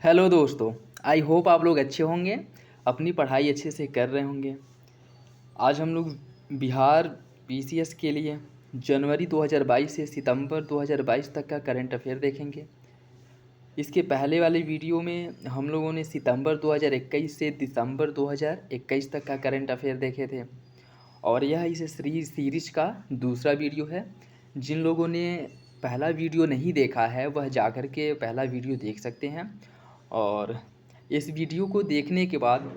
Hello दोस्तों। I hope आप लोग अच्छे होंगे, अपनी पढ़ाई अच्छे से कर रहे होंगे। आज हम लोग बिहार पीसीएस के लिए जनवरी 2022 से सितंबर 2022 तक का करंट अफेयर देखेंगे। इसके पहले वाले वीडियो में हम लोगों ने सितंबर 2021 से दिसंबर 2021 तक का करंट अफेयर देखे थे और यह इस सीरीज का दूसरा वीडियो है। जिन लोगों ने पहला वीडियो नहीं देखा है वह जाकर के पहला वीडियो देख सकते हैं। और इस वीडियो को देखने के बाद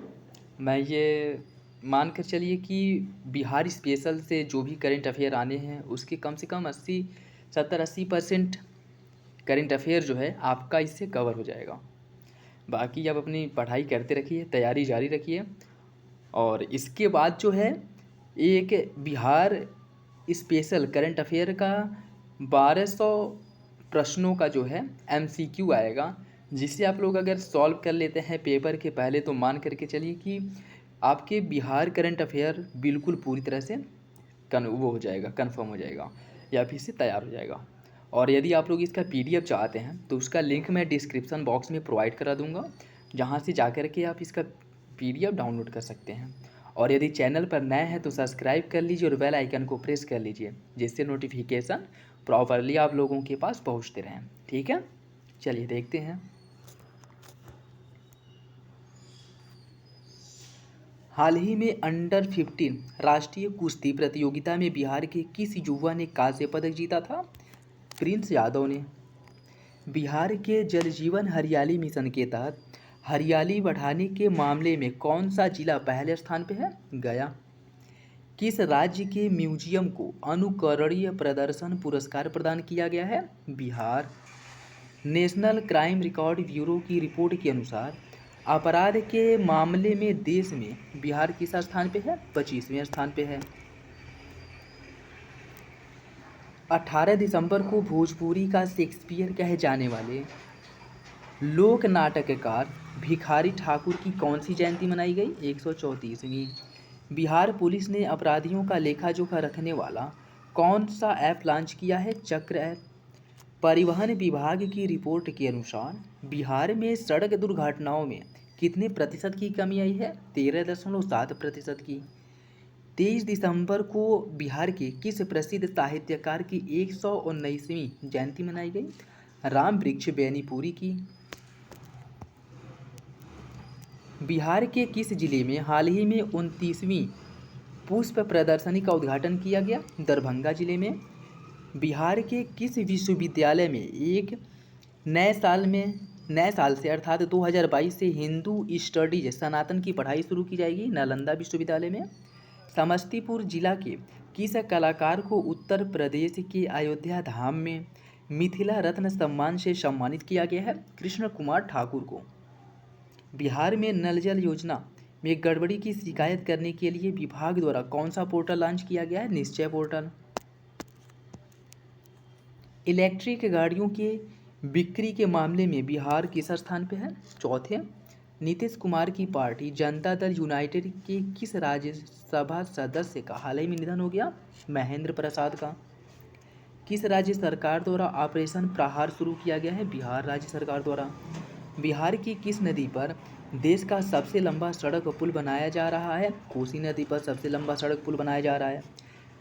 मैं ये मान कर चलिए कि बिहार स्पेशल से जो भी करंट अफेयर आने हैं उसके कम से कम 70-80% करंट अफेयर जो है आपका इससे कवर हो जाएगा। बाकी आप अपनी पढ़ाई करते रखिए, तैयारी जारी रखिए। और इसके बाद जो है एक बिहार स्पेशल करंट अफेयर का 1200 प्रश्नों का जो है एमसीक्यू आएगा, जिसे आप लोग अगर सॉल्व कर लेते हैं पेपर के पहले तो मान करके चलिए कि आपके बिहार करंट अफेयर बिल्कुल पूरी तरह से वो हो जाएगा, कन्फर्म हो जाएगा या फिर से तैयार हो जाएगा। और यदि आप लोग इसका पीडीएफ चाहते हैं तो उसका लिंक मैं डिस्क्रिप्शन बॉक्स में प्रोवाइड करा दूंगा, जहां से जाकर के आप इसका पीडीएफ डाउनलोड कर सकते हैं। और यदि चैनल पर नए हैं तो सब्सक्राइब कर लीजिए और बेल आइकन को प्रेस कर लीजिए, जिससे नोटिफिकेशन प्रॉपरली आप लोगों के पास पहुंचते रहें। ठीक है, चलिए देखते हैं। हाल ही में अंडर 15 राष्ट्रीय कुश्ती प्रतियोगिता में बिहार के किस युवा ने कांस्य पदक जीता था? प्रिंस यादव ने। बिहार के जल जीवन हरियाली मिशन के तहत हरियाली बढ़ाने के मामले में कौन सा जिला पहले स्थान पर है? गया। किस राज्य के म्यूजियम को अनुकरणीय प्रदर्शन पुरस्कार प्रदान किया गया है? Bihar. National crime record bureau की रिपोर्ट के अनुसार अपराध के मामले में देश में बिहार किस स्थान पे है? 25वें स्थान पे है। 18 दिसंबर को भोजपुरी का शेक्सपियर कहे जाने वाले लोक नाटककार भिखारी ठाकुर की कौन सी जयंती मनाई गई? 134वीं। बिहार पुलिस ने अपराधियों का लेखा जोखा रखने वाला कौन सा ऐप लॉन्च किया है? चक्र ऐप। परिवहन विभाग की रिपोर्ट के अनुसार बिहार में सड़क दुर्घटनाओं में कितने प्रतिशत की कमी आई है? 13.7% की। 23 दिसंबर को बिहार के किस प्रसिद्ध साहित्यकार की 119वीं जयंती मनाई गई? राम वृक्ष बेनीपुरी की। बिहार के किस जिले में हाल ही में 29वीं पुष्प प्रदर्शनी का उद्घाटन किया गया? दरभंगा जिले में। बिहार के किस विश्वविद्यालय में एक नए साल से अर्थात 2022 से हिंदू स्टडीज सनातन की पढ़ाई शुरू की जाएगी? नालंदा विश्वविद्यालय में। समस्तीपुर जिला के किस कलाकार को उत्तर प्रदेश के अयोध्या धाम में मिथिला रत्न सम्मान से सम्मानित किया गया है? कृष्ण कुमार ठाकुर को। बिहार में नल जल योजना में गड़बड़ी की शिकायत करने के लिए विभाग द्वारा कौन सा पोर्टल लॉन्च किया गया है? निश्चय पोर्टल। इलेक्ट्रिक गाड़ियों के बिक्री के मामले में बिहार किस स्थान पे है? चौथे। नीतीश कुमार की पार्टी जनता दल यूनाइटेड के किस राज्यसभा सदस्य का हाल ही में निधन हो गया? महेंद्र प्रसाद का। किस राज्य सरकार द्वारा ऑपरेशन प्रहार शुरू किया गया है? बिहार राज्य सरकार द्वारा। बिहार की किस नदी पर देश का सबसे लंबा सड़क पुल बनाया जा रहा है? कोसी नदी पर सबसे लंबा सड़क पुल बनाया जा रहा है।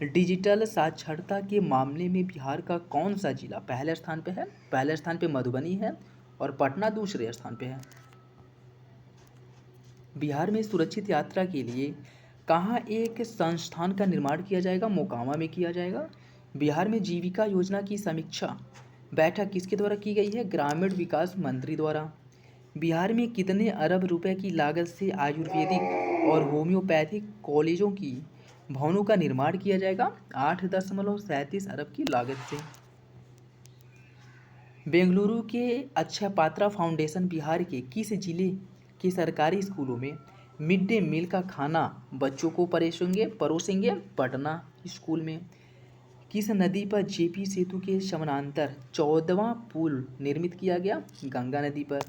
डिजिटल साक्षरता के मामले में बिहार का कौन सा जिला पहले स्थान पे है? पहले स्थान पे मधुबनी है और पटना दूसरे स्थान पे है। बिहार में सुरक्षित यात्रा के लिए कहाँ एक संस्थान का निर्माण किया जाएगा? मोकामा में किया जाएगा। बिहार में जीविका योजना की समीक्षा बैठक किसके द्वारा की गई है? ग्रामीण विकास मंत्री द्वारा। बिहार में कितने अरब रुपए की लागत से आयुर्वेदिक और होम्योपैथिक कॉलेजों की भवनों का निर्माण किया जाएगा? 8.37 अरब की लागत से। बेंगलुरु के अक्षयपात्रा फाउंडेशन बिहार के किस जिले के सरकारी स्कूलों में मिड डे मील का खाना बच्चों को परोसेंगे? पटना स्कूल में। किस नदी पर जेपी सेतु के समानांतर 14वां पुल निर्मित किया गया? गंगा नदी पर।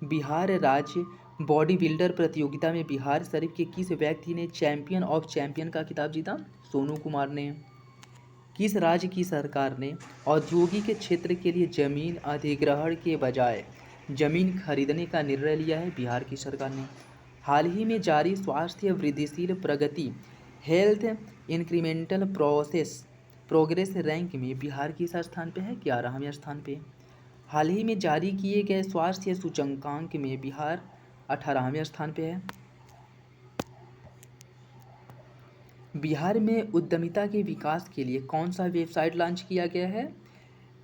बिहार राज्य बॉडी बिल्डर प्रतियोगिता में बिहार शरीफ के किस व्यक्ति ने चैंपियन ऑफ चैंपियन का खिताब जीता? सोनू कुमार ने। किस राज्य की सरकार ने औद्योगिक क्षेत्र के लिए जमीन अधिग्रहण के बजाय जमीन खरीदने का निर्णय लिया है? बिहार की सरकार ने। हाल ही में जारी स्वास्थ्य वृद्धिशील प्रगति हेल्थ इंक्रीमेंटल प्रोग्रेस रैंक में बिहार किस स्थान पे है? 11वें स्थान पे। हाल ही में जारी किए गए स्वास्थ्य सूचकांक में बिहार 18वें स्थान पे है। बिहार में उद्यमिता के विकास के लिए कौन सा वेबसाइट लॉन्च किया गया है?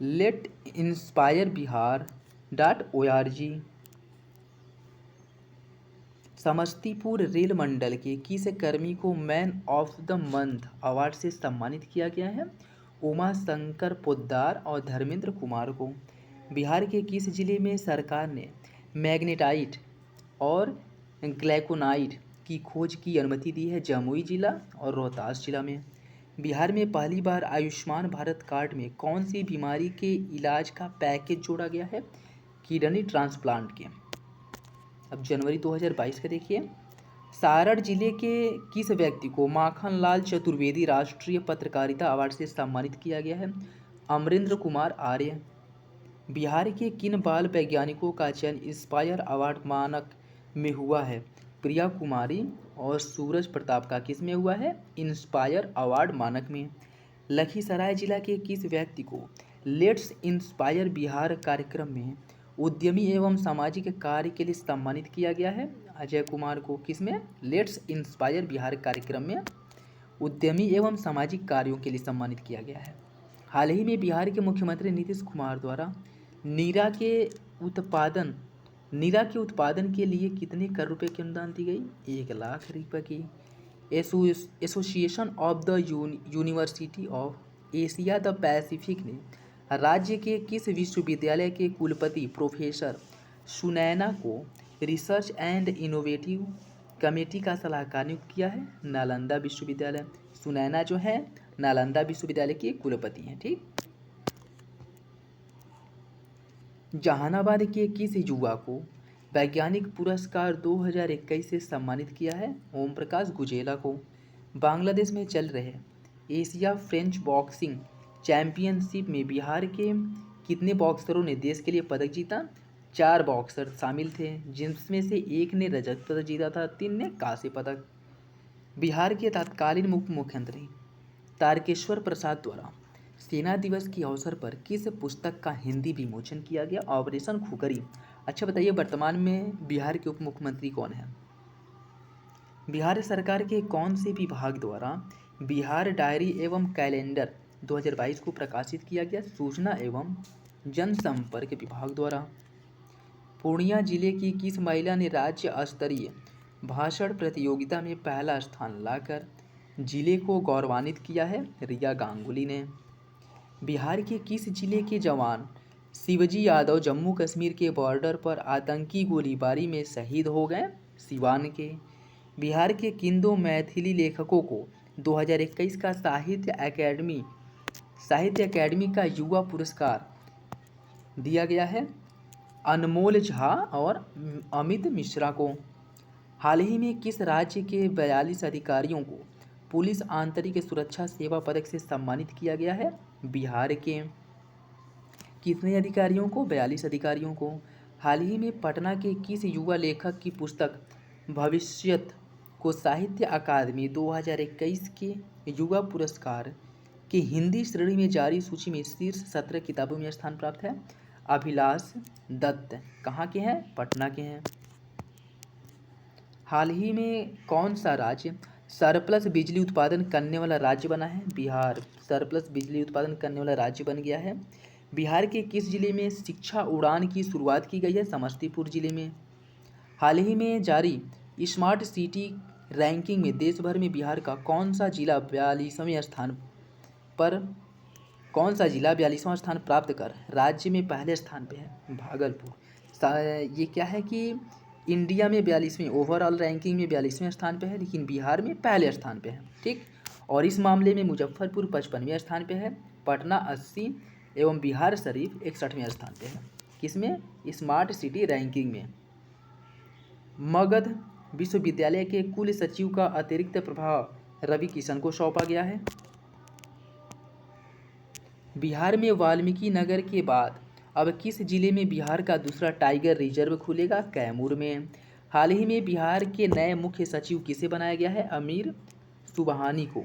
letinspireBihar.org। समस्तीपुर रेल मंडल के किस कर्मी को man of the month award से सम्मानित किया गया है? उमा शंकर पोद्दार और धर्मेंद्र कुमार को। बिहार के किस जिले में सरकार ने मैग्नेटाइट और ग्लैकोनाइट की खोज की अनुमति दी है? जमुई जिला और रोहतास जिला में। बिहार में पहली बार आयुष्मान भारत कार्ड में कौन सी बीमारी के इलाज का पैकेज जोड़ा गया है? किडनी ट्रांसप्लांट के। अब जनवरी 2022 का देखिए। सारण जिले के किस व्यक्ति को माखनलाल चतुर्वेदी राष्ट्रीय पत्रकारिता अवार्ड से सम्मानित किया गया है? अमरेंद्र कुमार आर्य। बिहार के किन बाल वैज्ञानिकों का चयन इंस्पायर अवार्ड मानक में हुआ है? प्रिया कुमारी और सूरज प्रताप का किस में हुआ है? इंस्पायर अवार्ड मानक में। लखीसराय जिला के किस व्यक्ति को लेट्स इंस्पायर बिहार कार्यक्रम में उद्यमी एवं सामाजिक कार्य के लिए सम्मानित किया गया है? अजय कुमार को। किस में? लेट्स इंस्पायर बिहार कार्यक्रम में उद्यमी एवं सामाजिक कार्यों के लिए सम्मानित किया गया है। हाल ही में बिहार के मुख्यमंत्री नीतीश कुमार द्वारा नीरा के उत्पादन के लिए कितने करोड़ रुपए की अनुदान दी गई? 1 लाख रुपए की। Association of the university of Asia the Pacific ने राज्य के किस विश्वविद्यालय के कुलपति प्रोफेसर सुनैना को रिसर्च एंड इनोवेटिव कमेटी का सलाहकार नियुक्त किया है? नालंदा विश्वविद्यालय। सुनैना जो है नालंदा विश्वविद्यालय के कुलपति हैं। ठीक। जहानाबाद के किस युवा को वैज्ञानिक पुरस्कार 2021 से सम्मानित किया है? ओम प्रकाश गुजेला को। बांग्लादेश में चल रहे एशिया फ्रेंच बॉक्सिंग चैंपियनशिप में बिहार के कितने बॉक्सरों ने देश के लिए पदक जीता? 4 बॉक्सर शामिल थे, जिनमें से एक ने रजत पदक जीता था, 3 ने कांस्य पदक। बिहार के तत्कालीन उप मुख्यमंत्री तारकेश्वर प्रसाद द्वारा सेना दिवस के अवसर पर किस पुस्तक का हिंदी विमोचन किया गया? ऑपरेशन खुखरी। अच्छा बताइए, वर्तमान में बिहार के उप मुख्यमंत्री कौन है? बिहार सरकार के कौन से विभाग द्वारा बिहार डायरी एवं कैलेंडर 2022 को प्रकाशित किया गया? सूचना एवं जनसंपर्क विभाग द्वारा। पूर्णिया जिले की किस महिला ने राज्य स्तरीय भाषण प्रतियोगिता में पहला स्थान लाकर जिले को गौरवान्वित किया है? रिया गांगुली ने। बिहार के किस जिले के जवान शिवजी यादव जम्मू कश्मीर के बॉर्डर पर आतंकी गोलीबारी में शहीद हो गए? सिवान के। बिहार के किन 2 मैथिली लेखकों को 2021 का साहित्य अकादमी का युवा पुरस्कार दिया गया है? अनमोल झा और अमित मिश्रा को। हाल ही में किस राज्य के 42 अधिकारियों को पुलिस आंतरिक सुरक्षा सेवा पदक से सम्मानित किया गया है? बिहार के। कितने अधिकारियों को? 42 अधिकारियों को। हाल ही में पटना के किस युवा लेखक की पुस्तक भविष्यत को साहित्य अकादमी 2021 के युवा पुरस्कार की हिंदी श्रेणी में जारी सूची में शीर्ष 17 किताबों में स्थान प्राप्त है? अभिलाष दत्त। कहाँ के हैं? पटना के हैं। हाल ही में कौन सा राज्य सरप्लस बिजली उत्पादन करने वाला राज्य बना है? बिहार सरप्लस बिजली उत्पादन करने वाला राज्य बन गया है। बिहार के किस जिले में शिक्षा उड़ान की शुरुआत की गई है? समस्तीपुर जिले में। हाल ही में जारी स्मार्ट सिटी रैंकिंग में देश भर में बिहार का कौन सा जिला 42वें स्थान प्राप्त कर राज्य में पहले स्थान पे है? भागलपुर। ये क्या है कि इंडिया में 42वें ओवरऑल रैंकिंग में 42वें स्थान पे है, लेकिन बिहार में पहले स्थान पे है। ठीक। और इस मामले में मुजफ्फरपुर 55वें स्थान पे है, पटना 80 एवं बिहार शरीफ 61वें स्थान पे है। किसमें? स्मार्ट सिटी रैंकिंग में। मगध विश्वविद्यालय के कुल सचिव का अतिरिक्त प्रभाव रवि किशन को सौंपा गया है। बिहार में वाल्मीकि नगर के बाद अब किस जिले में बिहार का दूसरा टाइगर रिजर्व खुलेगा? कैमूर में। हाल ही में बिहार के नए मुख्य सचिव किसे बनाया गया है? अमीर सुबहानी को।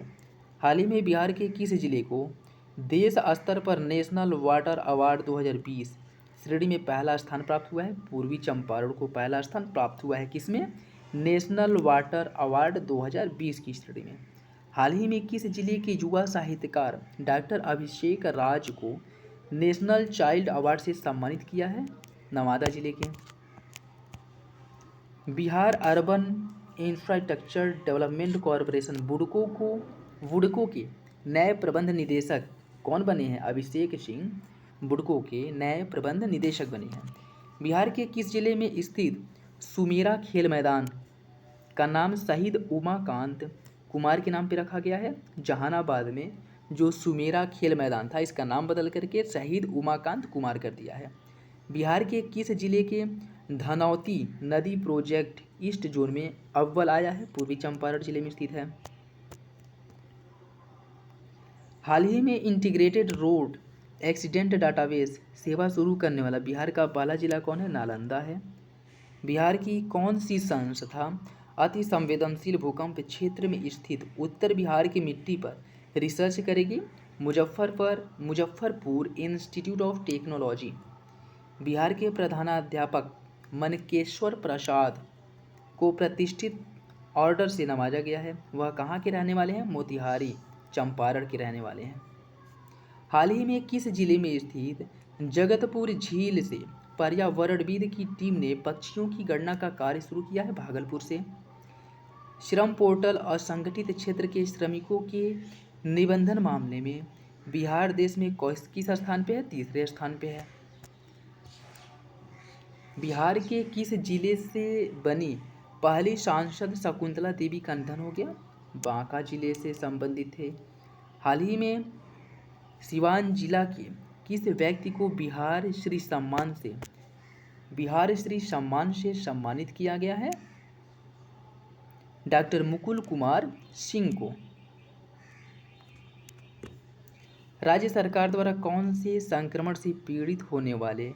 हाल ही में बिहार के किस जिले को देश स्तर पर नेशनल वाटर अवार्ड 2020 श्रेणी में पहला स्थान प्राप्त हुआ है? पूर्वी चंपारण को पहला स्थान प्राप्त हुआ है। किसमें? नेशनल वाटर अवार्ड 2020 की श्रेणी में। हाल ही में किस जिले के युवा साहित्यकार डॉक्टर अभिषेक राज को नेशनल चाइल्ड अवार्ड से सम्मानित किया है? नवादा जिले के। Bihar urban infrastructure development corporation BUDCO के नए प्रबंध निदेशक कौन बने हैं? अभिषेक सिंह बुडको के नए प्रबंध निदेशक बने हैं। बिहार के किस जिले में स्थित सुमेरा खेल मैदान का नाम शहीद उमाकांत कुमार के नाम पर रखा गया है? जहानाबाद में जो सुमेरा खेल मैदान था इसका नाम बदल करके शहीद उमाकांत कुमार कर दिया है। बिहार के किस जिले के धनौती नदी प्रोजेक्ट ईस्ट जोन में अव्वल आया है? पूर्वी चंपारण जिले में स्थित है। हाल ही में इंटीग्रेटेड रोड एक्सीडेंट डाटाबेस सेवा शुरू करने वाला बिहार का पहला जिला कौन है? नालंदा है। बिहार की कौन सी संस्था अति संवेदनशील भूकंप क्षेत्र में स्थित उत्तर बिहार की मिट्टी पर रिसर्च करेगी? Muzaffarpur institute of technology. Bihar के प्रधानाध्यापक मनकेश्वर प्रसाद को प्रतिष्ठित ऑर्डर से नवाजा गया है। वह कहाँ के रहने वाले हैं? मोतिहारी चंपारण के रहने वाले हैं। हाल ही में किस जिले में स्थित जगतपुर झील से पर्यावरणविद की टीम ने पक्षियों की गणना का कार्य शुरू किया है? भागलपुर से। श्रम पोर्टल असंगठित क्षेत्र के श्रमिकों के निबंधन मामले में बिहार देश में किस स्थान पे है? तीसरे स्थान पे है। बिहार के किस जिले से बनी पहली सांसद शकुंतला देवी का निधन हो गया? बांका जिले से संबंधित थे। हाल ही में सिवान जिला के किस व्यक्ति को बिहार श्री सम्मान से सम्मानित किया गया है? डॉक्टर मुकुल कुमार सिंह को। राज्य सरकार द्वारा कौन से संक्रमण से पीड़ित होने वाले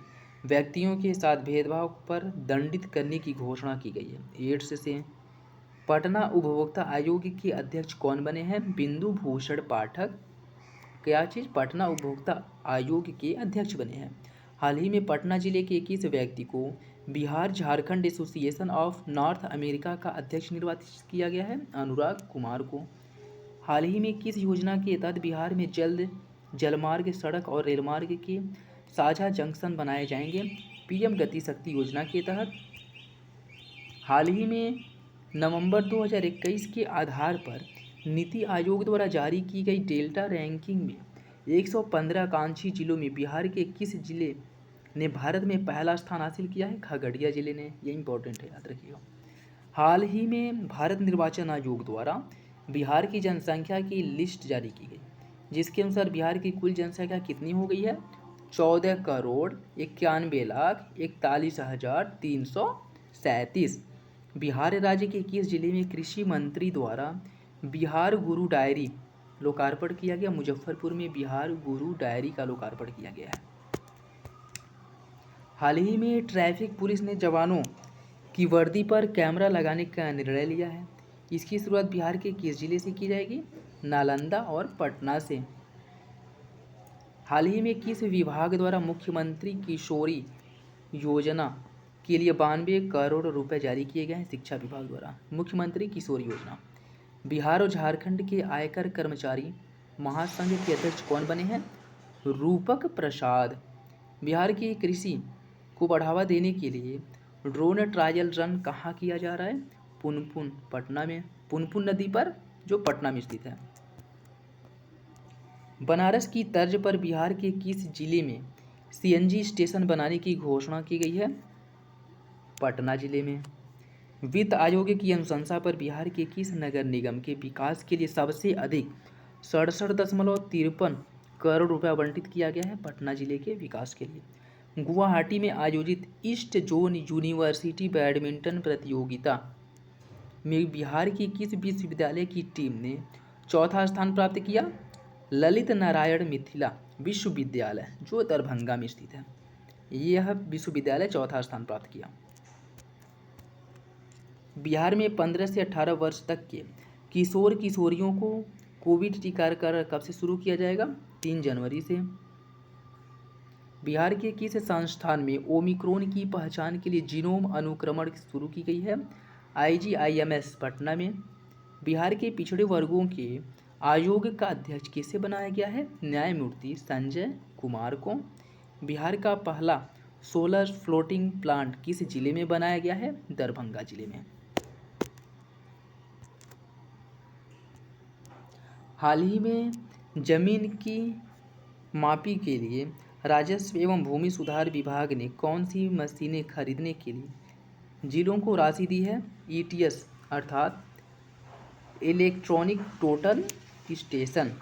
व्यक्तियों के साथ भेदभाव पर दंडित करने की घोषणा की गई है? एड्स से। पटना उपभोक्ता आयोग के अध्यक्ष कौन बने हैं? बिंदु भूषण पाठक क्या चीज़ पटना उपभोक्ता आयोग के अध्यक्ष बने हैं। हाल ही में पटना जिले के किस व्यक्ति को Bihar Jharkhand association of north America का अध्यक्ष निर्वाचित किया गया है? अनुराग कुमार को। हाल ही में किस योजना के तहत बिहार में जल्द जलमार्ग सड़क और रेलमार्ग के साझा जंक्शन बनाए जाएंगे? पीएम गति शक्ति योजना के तहत। हाल ही में नवंबर 2021 के आधार पर नीति आयोग द्वारा जारी की गई डेल्टा रैंकिंग में 115 आकांक्षी जिलों में बिहार के किस जिले ने भारत में पहला स्थान हासिल किया है? खगड़िया जिले ने। ये इंपॉर्टेंट है, याद रखिएगा। हाल ही में भारत निर्वाचन आयोग द्वारा बिहार की जनसंख्या की लिस्ट जारी की गई जिसके अनुसार बिहार की कुल जनसंख्या कितनी हो गई है? 14,91,41,337। बिहार राज्य के किस जिले में कृषि मंत्री द्वारा बिहार गुरु डायरी लोकार्पण किया गया? मुजफ्फरपुर में बिहार गुरु डायरी का लोकार्पण किया गया है। हाल ही में ट्रैफिक पुलिस ने जवानों की वर्दी पर कैमरा लगाने का निर्णय लिया है। इसकी शुरुआत बिहार के किस जिले से की जाएगी? नालंदा और पटना से। हाल ही में किस विभाग द्वारा मुख्यमंत्री किशोरी योजना के लिए 92 करोड़ रुपए जारी किए गए हैं? शिक्षा विभाग द्वारा मुख्यमंत्री किशोरी योजना। बिहार और झारखंड के आयकर कर्मचारी महासंघ के अध्यक्ष कौन बने हैं? रूपक प्रसाद। बिहार की कृषि को बढ़ावा देने के लिए ड्रोन ट्रायल रन कहाँ किया जा रहा है? पुनपुन पटना में, पुनपुन नदी पर जो पटना में स्थित है। बनारस की तर्ज पर बिहार के किस जिले में सीएनजी स्टेशन बनाने की घोषणा की गई है? पटना जिले में। वित्त आयोग की अनुशंसा पर बिहार के किस नगर निगम के विकास के लिए सबसे अधिक 67.53 करोड़ रुपये आवंटित किया गया है? पटना जिले के विकास के लिए। गुवाहाटी में आयोजित ईस्ट जोन यूनिवर्सिटी बैडमिंटन प्रतियोगिता में बिहार की किस विश्वविद्यालय की टीम ने चौथा स्थान प्राप्त किया? ललित नारायण मिथिला विश्वविद्यालय जो दरभंगा में स्थित है, यह विश्वविद्यालय चौथा स्थान प्राप्त किया। बिहार में 15 से 18 वर्ष तक के किशोर किशोरियों को कोविड टीकाकरण कब से शुरू किया जाएगा? 3 जनवरी से। बिहार के किस संस्थान में ओमिक्रॉन की पहचान के लिए जीनोम अनुक्रमण शुरू की गई है? IGIMS पटना में। बिहार के पिछड़े वर्गों के आयोग का अध्यक्ष किसे बनाया गया है? न्यायमूर्ति संजय कुमार को। बिहार का पहला सोलर फ्लोटिंग प्लांट किस जिले में बनाया गया है? दरभंगा जिले में। हाल ही में जमीन की मापी के लिए राजस्व एवं भूमि सुधार विभाग ने कौन सी मशीनें खरीदने के लिए जिलों को राशि दी है? ETS अर्थात electronic total station.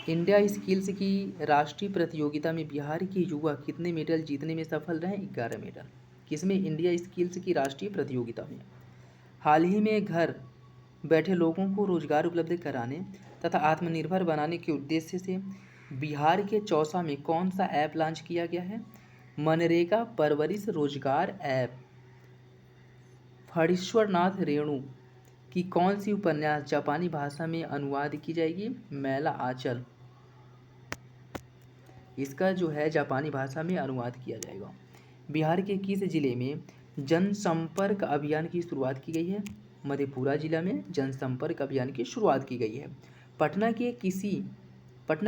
India skills की राष्ट्रीय प्रतियोगिता में बिहार के युवा कितने मेडल जीतने में सफल रहे? 11 मेडल। किसमें? इंडिया स्किल्स की राष्ट्रीय प्रतियोगिता में। हाल ही में घर बैठे लोगों को रोजगार उपलब्ध कराने तथा आत्मनिर्भर बनाने के उद्देश्य से बिहार के चौसा में कौन सा ऐप लॉन्च किया गया है? मनरेगा परवरिश रोजगार ऐप। फणीश्वरनाथ रेणु की कौन सी उपन्यास जापानी भाषा में अनुवाद की जाएगी? मैला आंचल। इसका जो है जापानी भाषा में अनुवाद किया जाएगा। बिहार के किस जिले में जनसंपर्क अभियान की शुरुआत की गई है? मधेपुरा जिला में जनसंपर्क अभियान की शुरुआत की गई है। पटना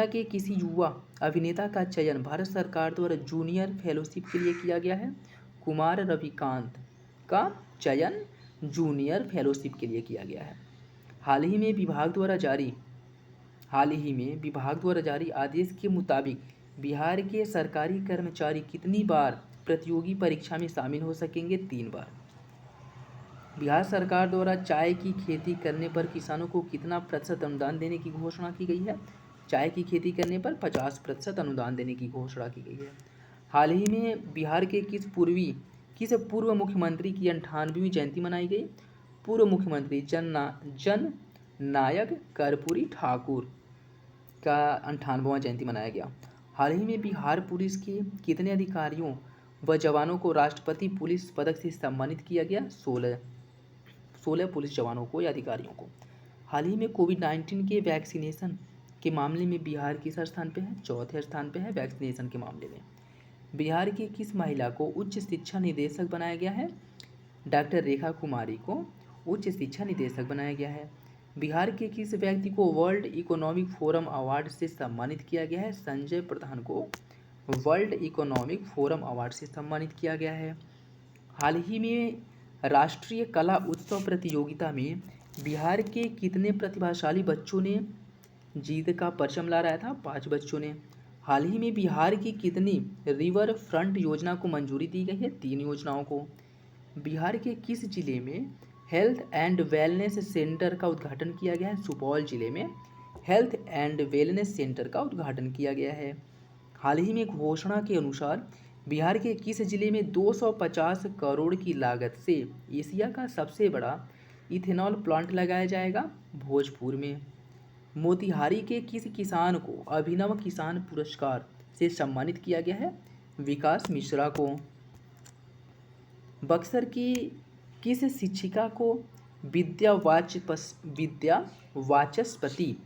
के किसी युवा अभिनेता का चयन भारत सरकार द्वारा जूनियर फेलोशिप के लिए किया गया है? कुमार रविकांत का चयन जूनियर फेलोशिप के लिए किया गया है। हाल ही में विभाग द्वारा जारी आदेश के मुताबिक बिहार के सरकारी कर्मचारी कितनी बार प्रतियोगी परीक्षा में शामिल हो सकेंगे? 3 बार। बिहार सरकार द्वारा चाय की खेती करने पर किसानों को कितना प्रतिशत अनुदान देने की घोषणा की गई है? चाय की खेती करने पर 50% अनुदान देने की घोषणा की गई है। हाल ही में बिहार के किस पूर्व मुख्यमंत्री की 98वीं जयंती मनाई गई? पूर्व मुख्यमंत्री जन नायक कर्पूरी ठाकुर का 98वां जयंती मनाया गया। हाल ही में बिहार पुलिस के कितने अधिकारियों व जवानों को राष्ट्रपति पुलिस पदक से सम्मानित किया गया? 16 पुलिस जवानों को या अधिकारियों को। हाल ही में कोविड-19 के वैक्सीनेशन के मामले में बिहार किस स्थान पे है? चौथे स्थान पे है वैक्सीनेशन के मामले में। बिहार की किस महिला को उच्च शिक्षा निदेशक बनाया गया है? डॉक्टर रेखा कुमारी को उच्च शिक्षा निदेशक बनाया गया है। बिहार के किस व्यक्ति को वर्ल्ड इकोनॉमिक फोरम अवार्ड से सम्मानित किया गया है? संजय प्रधान को वर्ल्ड इकोनॉमिक फोरम अवार्ड से सम्मानित किया गया है। हाल ही में राष्ट्रीय कला उत्सव प्रतियोगिता में बिहार के कितने प्रतिभाशाली बच्चों ने जीत का परचम लहराया था? 5 बच्चों ने। हाल ही में बिहार की कितनी रिवर फ्रंट योजना को मंजूरी दी गई है? 3 योजनाओं को। बिहार के किस जिले में हेल्थ एंड वेलनेस सेंटर का उद्घाटन किया गया है? सुपौल जिले में हेल्थ एंड वेलनेस सेंटर का उद्घाटन किया गया है। हाल ही में घोषणा के अनुसार बिहार के किस जिले में 250 करोड़ की लागत से एशिया का सबसे बड़ा इथेनॉल प्लांट लगाया जाएगा? भोजपुर में। मोतिहारी के किस किसान को अभिनव किसान पुरस्कार से सम्मानित किया गया है? विकास मिश्रा को। बक्सर की किस शिक्षिका को विद्या वाचस्पति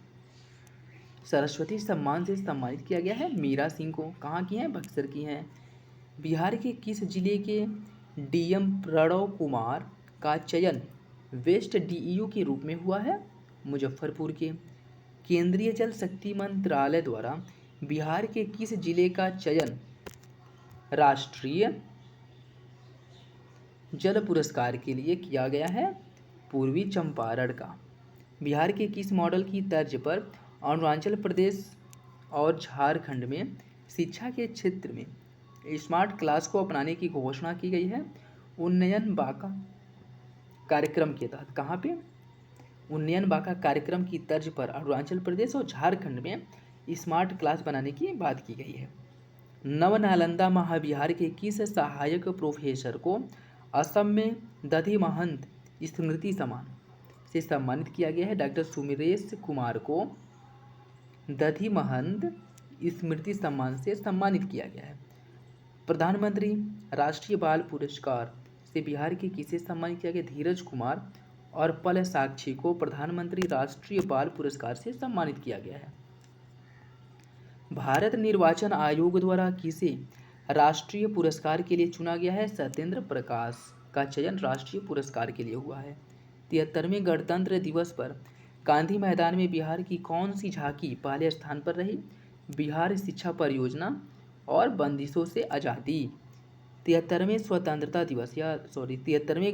सरस्वती सम्मान से सम्मानित किया गया है? मीरा सिंह को। कहाँ की हैं? बक्सर की हैं। बिहार के किस जिले के DM प्रणव कुमार का चयन वेस्ट DEO के रूप में हुआ है? मुजफ्फरपुर के। केंद्रीय जल शक्ति मंत्रालय द्वारा बिहार के किस जिले का चयन राष्ट्रीय जल पुरस्कार के लिए किया गया है? पूर्वी चंपारण का। बिहार के किस मॉडल की तर्ज पर अरुणाचल प्रदेश और झारखंड में शिक्षा के क्षेत्र में स्मार्ट क्लास को अपनाने की घोषणा की गई है? उन्नयन बांका कार्यक्रम के तहत। कहाँ पे? उन्नयन बांका कार्यक्रम की तर्ज पर अरुणाचल प्रदेश और झारखंड में स्मार्ट क्लास बनाने की बात की गई है। नव नालंदा महाविहार के किस सहायक प्रोफेसर को असम में दधि महंत स्मृति सम्मान से सम्मानित किया गया है? डॉक्टर सुमेरेश कुमार को दधि महंत स्मृति सम्मान से सम्मानित किया गया है। प्रधानमंत्री राष्ट्रीय बाल पुरस्कार से बिहार के किसे सम्मानित किया गया? धीरज कुमार और पल साक्षी को प्रधानमंत्री राष्ट्रीय बाल पुरस्कार से सम्मानित किया गया है। भारत निर्वाचन आयोग द्वारा किसे राष्ट्रीय पुरस्कार के लिए चुना गया है? सत्येंद्र प्रकाश का चयन राष्ट्रीय पुरस्कार के लिए हुआ है। 73वें गणतंत्र दिवस पर गांधी मैदान में बिहार की कौन सी झांकी पहले स्थान पर रही? बिहार शिक्षा परियोजना और बंदिशों से आज़ादी। 73वें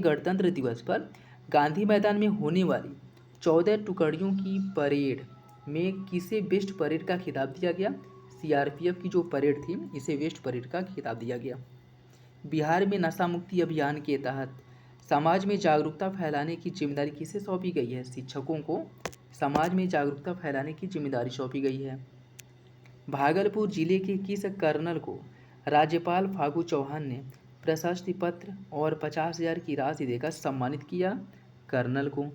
गणतंत्र दिवस पर गांधी मैदान में होने वाली 14 टुकड़ियों की परेड में किसे बेस्ट परेड का खिताब दिया गया? सीआरपीएफ की जो परेड थी इसे बेस्ट परेड का खिताब दिया गया। बिहार में नशा मुक्ति अभियान के तहत समाज में जागरूकता फैलाने की जिम्मेदारी किसे सौंपी गई है? शिक्षकों को समाज में जागरूकता फैलाने की जिम्मेदारी सौंपी गई है। भागलपुर जिले के किस कर्नल को राज्यपाल फागू चौहान ने प्रशस्ति पत्र और 50,000 की राशि देकर सम्मानित किया? कर्नल को।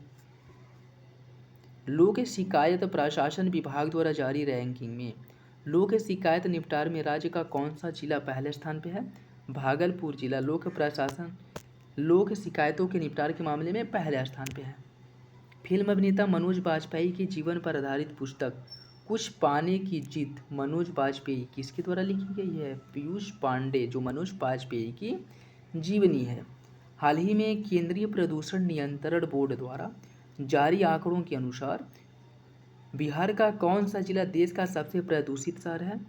लोक शिकायत प्रशासन विभाग द्वारा जारी रैंकिंग में लोक शिकायत निपटान में राज्य का कौन सा जिला पहले स्थान पर है? भागलपुर जिला लोक शिकायतों के निपटान के मामले में पहले स्थान पर है। फिल्म अभिनेता मनोज बाजपेयी के जीवन पर आधारित पुस्तक कुछ पाने की जिद मनोज बाजपेयी किसके द्वारा लिखी गई है? पीयूष पांडे, जो मनोज बाजपेयी की जीवनी है। हाल ही में केंद्रीय प्रदूषण नियंत्रण बोर्ड द्वारा जारी आंकड़ों के अनुसार बिहार का कौन सा जिला देश का सबसे प्रदूषित शहर है?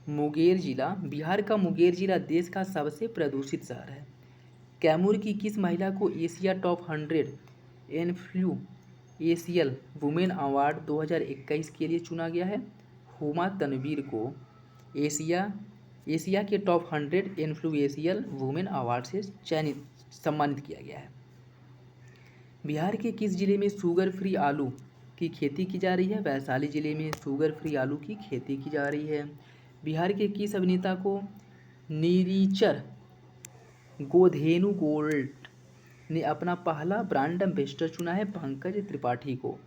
मुंगेर जिला। बिहार का मुंगेर जिला देश का सबसे प्रदूषित शहर है। कैमूर की किस महिला को Asia top 100 influential women award 2021 के लिए चुना गया है? हुमा तनवीर को एशिया के टॉप 100 इन्फ्लुएंशियल वुमेन अवार्ड से सम्मानित किया गया है। बिहार के किस जिले में शुगर फ्री आलू की खेती की जा रही है? वैशाली जिले में शुगर फ्री आलू की खेती की जा रही है। बिहार के किस अभिनेता को निरीचर गोधेनु गोल्ड ने अपना पहला ब्रांड एम्बेसडर चुना है? पंकज त्रिपाठी को।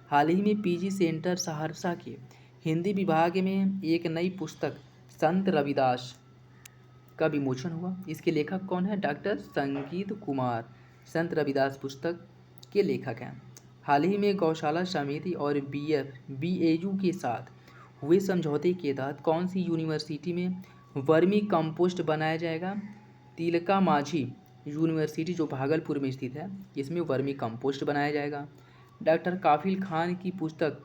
हाल ही में पीजी सेंटर सहरसा के हिंदी विभाग में एक नई पुस्तक संत रविदास का विमोचन हुआ। इसके लेखक कौन है? डॉक्टर संगीत कुमार संत रविदास पुस्तक के लेखक हैं। हाल ही में गौशाला समिति और बीएयू के साथ हुए समझौते के तहत कौन सी यूनिवर्सिटी में वर्मी कंपोस्ट बनाया जाएगा? तिलका मांझी यूनिवर्सिटी जो भागलपुर में स्थित है, इसमें वर्मी कंपोस्ट बनाया जाएगा। डॉक्टर काफिल खान की पुस्तक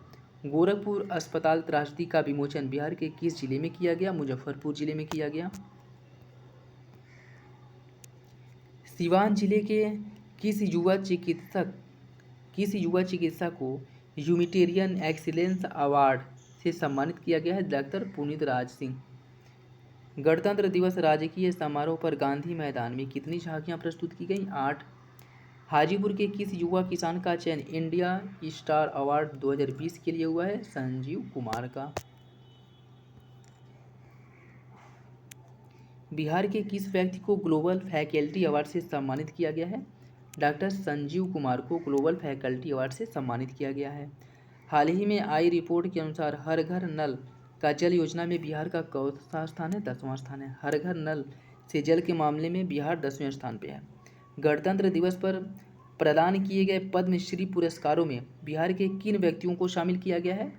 गोरखपुर अस्पताल त्रासदी का विमोचन बिहार के किस जिले में किया गया? मुजफ्फरपुर जिले में किया गया। सिवान जिले के किस युवा चिकित्सक को ह्यूमैनिटेरियन एक्सीलेंस अवार्ड से सम्मानित किया गया है? डॉक्टर पुनीत राज सिंह। गणतंत्र दिवस राजकीय समारोह पर गांधी मैदान में कितनी झांकियां प्रस्तुत की गई? 8। हाजीपुर के किस युवा किसान का चयन इंडिया स्टार अवार्ड 2020 के लिए हुआ है? संजीव कुमार का। बिहार के किस व्यक्ति को ग्लोबल फैकल्टी अवार्ड से सम्मानित किया गया है? डॉक्टर संजीव कुमार को ग्लोबल फैकल्टी अवार्ड से सम्मानित किया गया है। हाल ही में आई रिपोर्ट के अनुसार हर घर नल का जल योजना में बिहार का कौन सा स्थान है? 10वां स्थान है। हर घर नल से जल के मामले में बिहार 10वें स्थान पे है। गणतंत्र दिवस पर प्रदान किए गए पद्मश्री पुरस्कारों में बिहार के किन व्यक्तियों को शामिल किया गया है?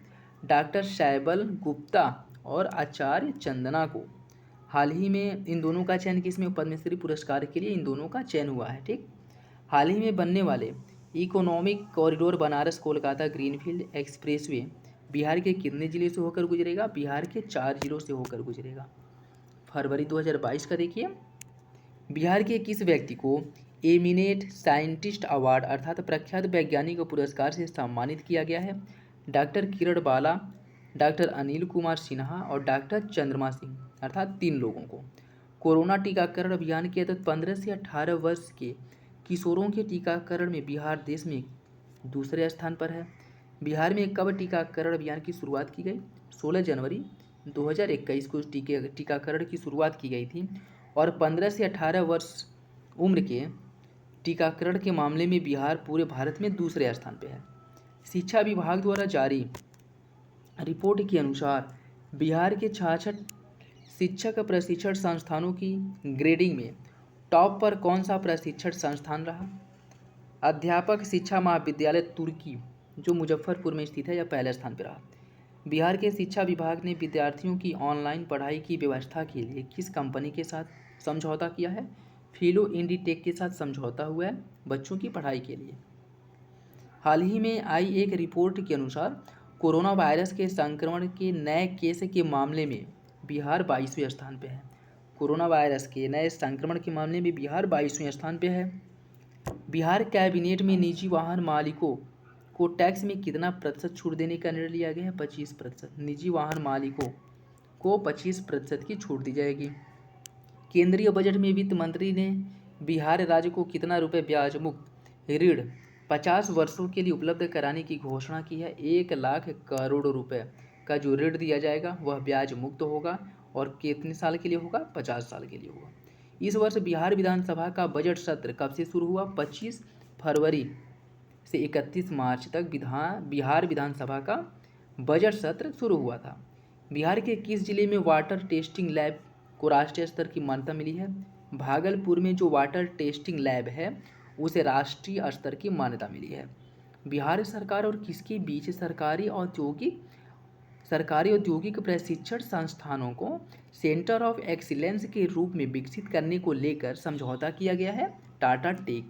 डॉक्टर शैबल गुप्ता और आचार्य चंदना को। हाल ही में इन दोनों का चयन किसमें? पद्मश्री पुरस्कार के लिए इन दोनों का चयन हुआ है। ठीक। हाल ही में बनने वाले economic corridor Banaras Kolkata greenfield expressway Bihar के कितने जिले से होकर गुजरेगा? बिहार के 4 जिलों से होकर गुजरेगा। फरवरी 2022 का देखिए। बिहार के किस व्यक्ति को एमिनेट साइंटिस्ट अवार्ड अर्थात प्रख्यात वैज्ञानिक पुरस्कार से सम्मानित किया गया है? डॉक्टर किरण बाला, डॉक्टर अनिल कुमार सिन्हा और डॉक्टर चंद्रमा सिंह अर्थात 3 लोगों को। कोरोना टीकाकरण अभियान के तहत 15 से 18 वर्ष के किशोरों के टीकाकरण में बिहार देश में दूसरे स्थान पर है। बिहार में कब टीकाकरण अभियान की शुरुआत की गई? 16 जनवरी 2021 को टीकाकरण की शुरुआत की गई थी और 15 से 18 वर्ष उम्र के टीकाकरण के मामले में बिहार पूरे भारत में दूसरे स्थान पर है। शिक्षा विभाग द्वारा जारी रिपोर्ट के अनुसार बिहार के 66 शिक्षक प्रशिक्षण संस्थानों की ग्रेडिंग में टॉप पर कौन सा प्रशिक्षण संस्थान रहा? अध्यापक शिक्षा महाविद्यालय तुर्की जो मुजफ्फरपुर में स्थित है, यह पहले स्थान पर रहा। बिहार के शिक्षा विभाग ने विद्यार्थियों की ऑनलाइन पढ़ाई की व्यवस्था के लिए किस कंपनी के साथ समझौता किया है? फिलो इंडीटेक के साथ समझौता हुआ है बच्चों की पढ़ाई के लिए। हाल ही में आई एक रिपोर्ट के अनुसार कोरोना वायरस के संक्रमण के नए केस के मामले में बिहार 22वें स्थान पर है। कोरोना वायरस के नए संक्रमण के मामले में बिहार 22वें स्थान पर है। बिहार कैबिनेट में निजी वाहन मालिकों को टैक्स में कितना प्रतिशत छूट देने का निर्णय लिया गया है? 25%। निजी वाहन मालिकों को 25% की छूट दी जाएगी। केंद्रीय बजट में वित्त मंत्री ने बिहार राज्य को कितना रुपये ब्याज मुक्त ऋण 50 वर्षों के लिए उपलब्ध कराने की घोषणा की है? 1 लाख करोड़ रुपए का जो ऋण दिया जाएगा वह ब्याज मुक्त होगा और कितने साल के लिए होगा? 50 साल के लिए होगा। इस वर्ष बिहार विधानसभा का बजट सत्र कब से शुरू हुआ? 25 फरवरी से 31 मार्च तक बिहार विधानसभा का बजट सत्र शुरू हुआ था। बिहार के किस जिले में वाटर टेस्टिंग लैब को राष्ट्रीय स्तर की मान्यता मिली है? भागलपुर में जो वाटर टेस्टिंग लैब है उसे राष्ट्रीय स्तर की मान्यता मिली है। बिहार सरकार और किसके बीच सरकारी औद्योगिक प्रशिक्षण संस्थानों को सेंटर ऑफ एक्सीलेंस के रूप में विकसित करने को लेकर समझौता किया गया है? टाटा टेक।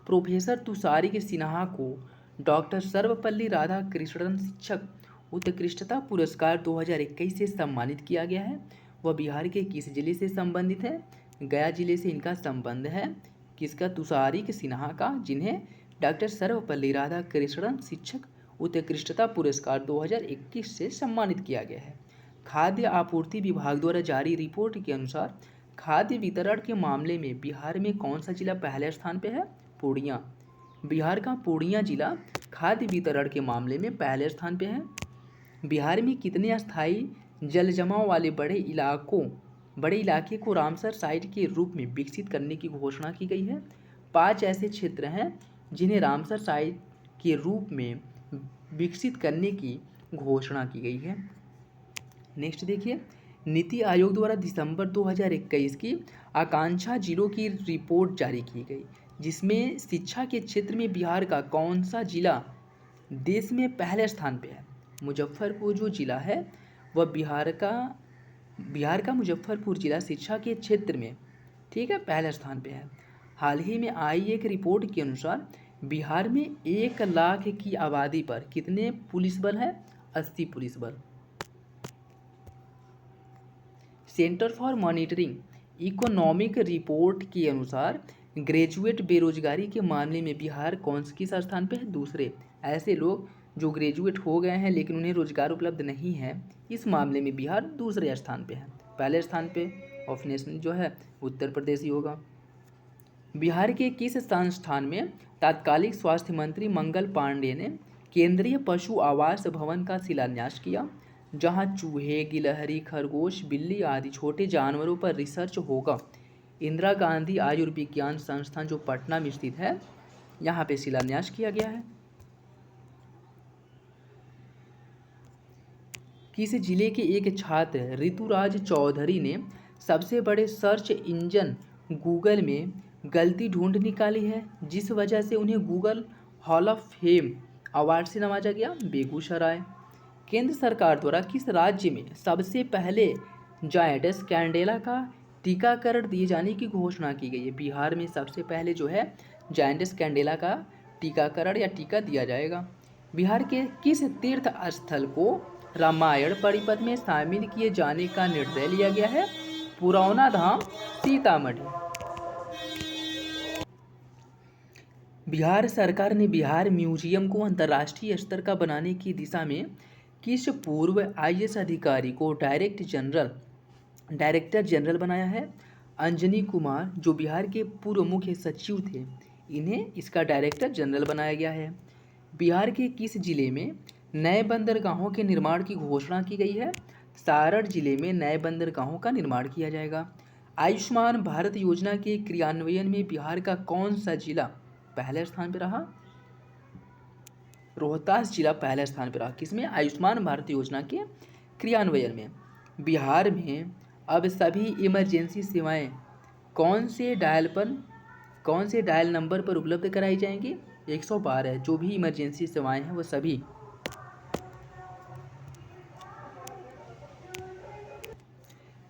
प्रोफेसर तुषारी सिन्हा को डॉक्टर सर्वपल्ली राधाकृष्णन शिक्षक उत्कृष्टता पुरस्कार 2021 से सम्मानित किया गया है। वह बिहार के किस जिले से संबंधित है? गया जिले से इनका संबंध है। किसका? तुषारी सिन्हा का, जिन्हें डॉक्टर सर्वपल्ली राधाकृष्णन शिक्षक उत्कृष्टता पुरस्कार 2021 से सम्मानित किया गया है। खाद्य आपूर्ति विभाग द्वारा जारी रिपोर्ट के अनुसार खाद्य वितरण के मामले में बिहार में कौन सा जिला पहले स्थान पर है? पूर्णिया। बिहार का पूर्णिया जिला खाद्य वितरण के मामले में पहले स्थान पर है। बिहार में कितने अस्थायी जल जमाव वाले बड़े इलाके को रामसर साइट के रूप में विकसित करने की घोषणा की गई है? 5 ऐसे क्षेत्र हैं जिन्हें रामसर साइट के रूप में विकसित करने की घोषणा की गई है। नेक्स्ट देखिए, नीति आयोग द्वारा दिसंबर 2021 की आकांक्षा जिलों की रिपोर्ट जारी की गई, जिसमें शिक्षा के क्षेत्र में बिहार का कौन सा जिला देश में पहले स्थान पे है? मुजफ्फरपुर जो जिला है वह बिहार का मुजफ्फरपुर जिला शिक्षा के क्षेत्र में, ठीक है, पहले स्थान पे है। हाल ही में आई एक रिपोर्ट के अनुसार बिहार में 1 लाख की आबादी पर कितने पुलिस बल है? 80 पुलिस बल। Centre for monitoring economic report के अनुसार ग्रेजुएट बेरोजगारी के मामले में बिहार किस स्थान पे है? दूसरे। ऐसे लोग जो ग्रेजुएट हो गए हैं लेकिन उन्हें रोजगार उपलब्ध नहीं है, इस मामले में बिहार दूसरे स्थान पे है। पहले स्थान पे ऑफ नेशनल जो है उत्तर प्रदेश ही होगा। बिहार के किस संस्थान में तत्कालीन स्वास्थ्य मंत्री मंगल पांडे ने केंद्रीय पशु आवास भवन का शिलान्यास किया, जहां चूहे, गिलहरी, खरगोश, बिल्ली आदि छोटे जानवरों पर रिसर्च होगा? इंदिरा गांधी आयुर्विज्ञान संस्थान जो पटना में स्थित है, यहाँ पे शिलान्यास किया गया है। किस जिले के एक छात्र ऋतुराज चौधरी ने सबसे बड़े सर्च इंजन गूगल में गलती ढूंढ निकाली है, जिस वजह से उन्हें Google hall of fame award से नवाजा गया? बेगूसराय। केंद्र सरकार द्वारा किस राज्य में सबसे पहले जायडस कैंडेला का टीकाकरण दिए जाने की घोषणा की गई है? बिहार में सबसे पहले जो है जायडस कैंडेला का टीकाकरण या टीका दिया जाएगा। बिहार के किस तीर्थ स्थल को रामायण परिपथ में शामिल किए जाने का निर्णय लिया गया है? पुरौना धाम, सीतामढ़ी। बिहार सरकार ने बिहार म्यूजियम को अंतर्राष्ट्रीय स्तर का बनाने की दिशा में किस पूर्व IAS अधिकारी को डायरेक्टर जनरल बनाया है? अंजनी कुमार जो बिहार के पूर्व मुख्य सचिव थे, इन्हें इसका डायरेक्टर जनरल बनाया गया है। बिहार के किस जिले में नए बंदरगाहों के निर्माण की घोषणा की गई है। सारण जिले में नए बंदरगाहों का निर्माण किया जाएगा। आयुष्मान भारत योजना के क्रियान्वयन में बिहार का कौन सा जिला पहले स्थान पर रहा? रोहतास जिला पहले स्थान पर रहा। किसमें? आयुष्मान भारत योजना के क्रियान्वयन में। बिहार में अब सभी इमरजेंसी सेवाएं कौन से डायल नंबर पर उपलब्ध कराई जाएंगी? 112। जो भी इमरजेंसी सेवाएं हैं वो सभी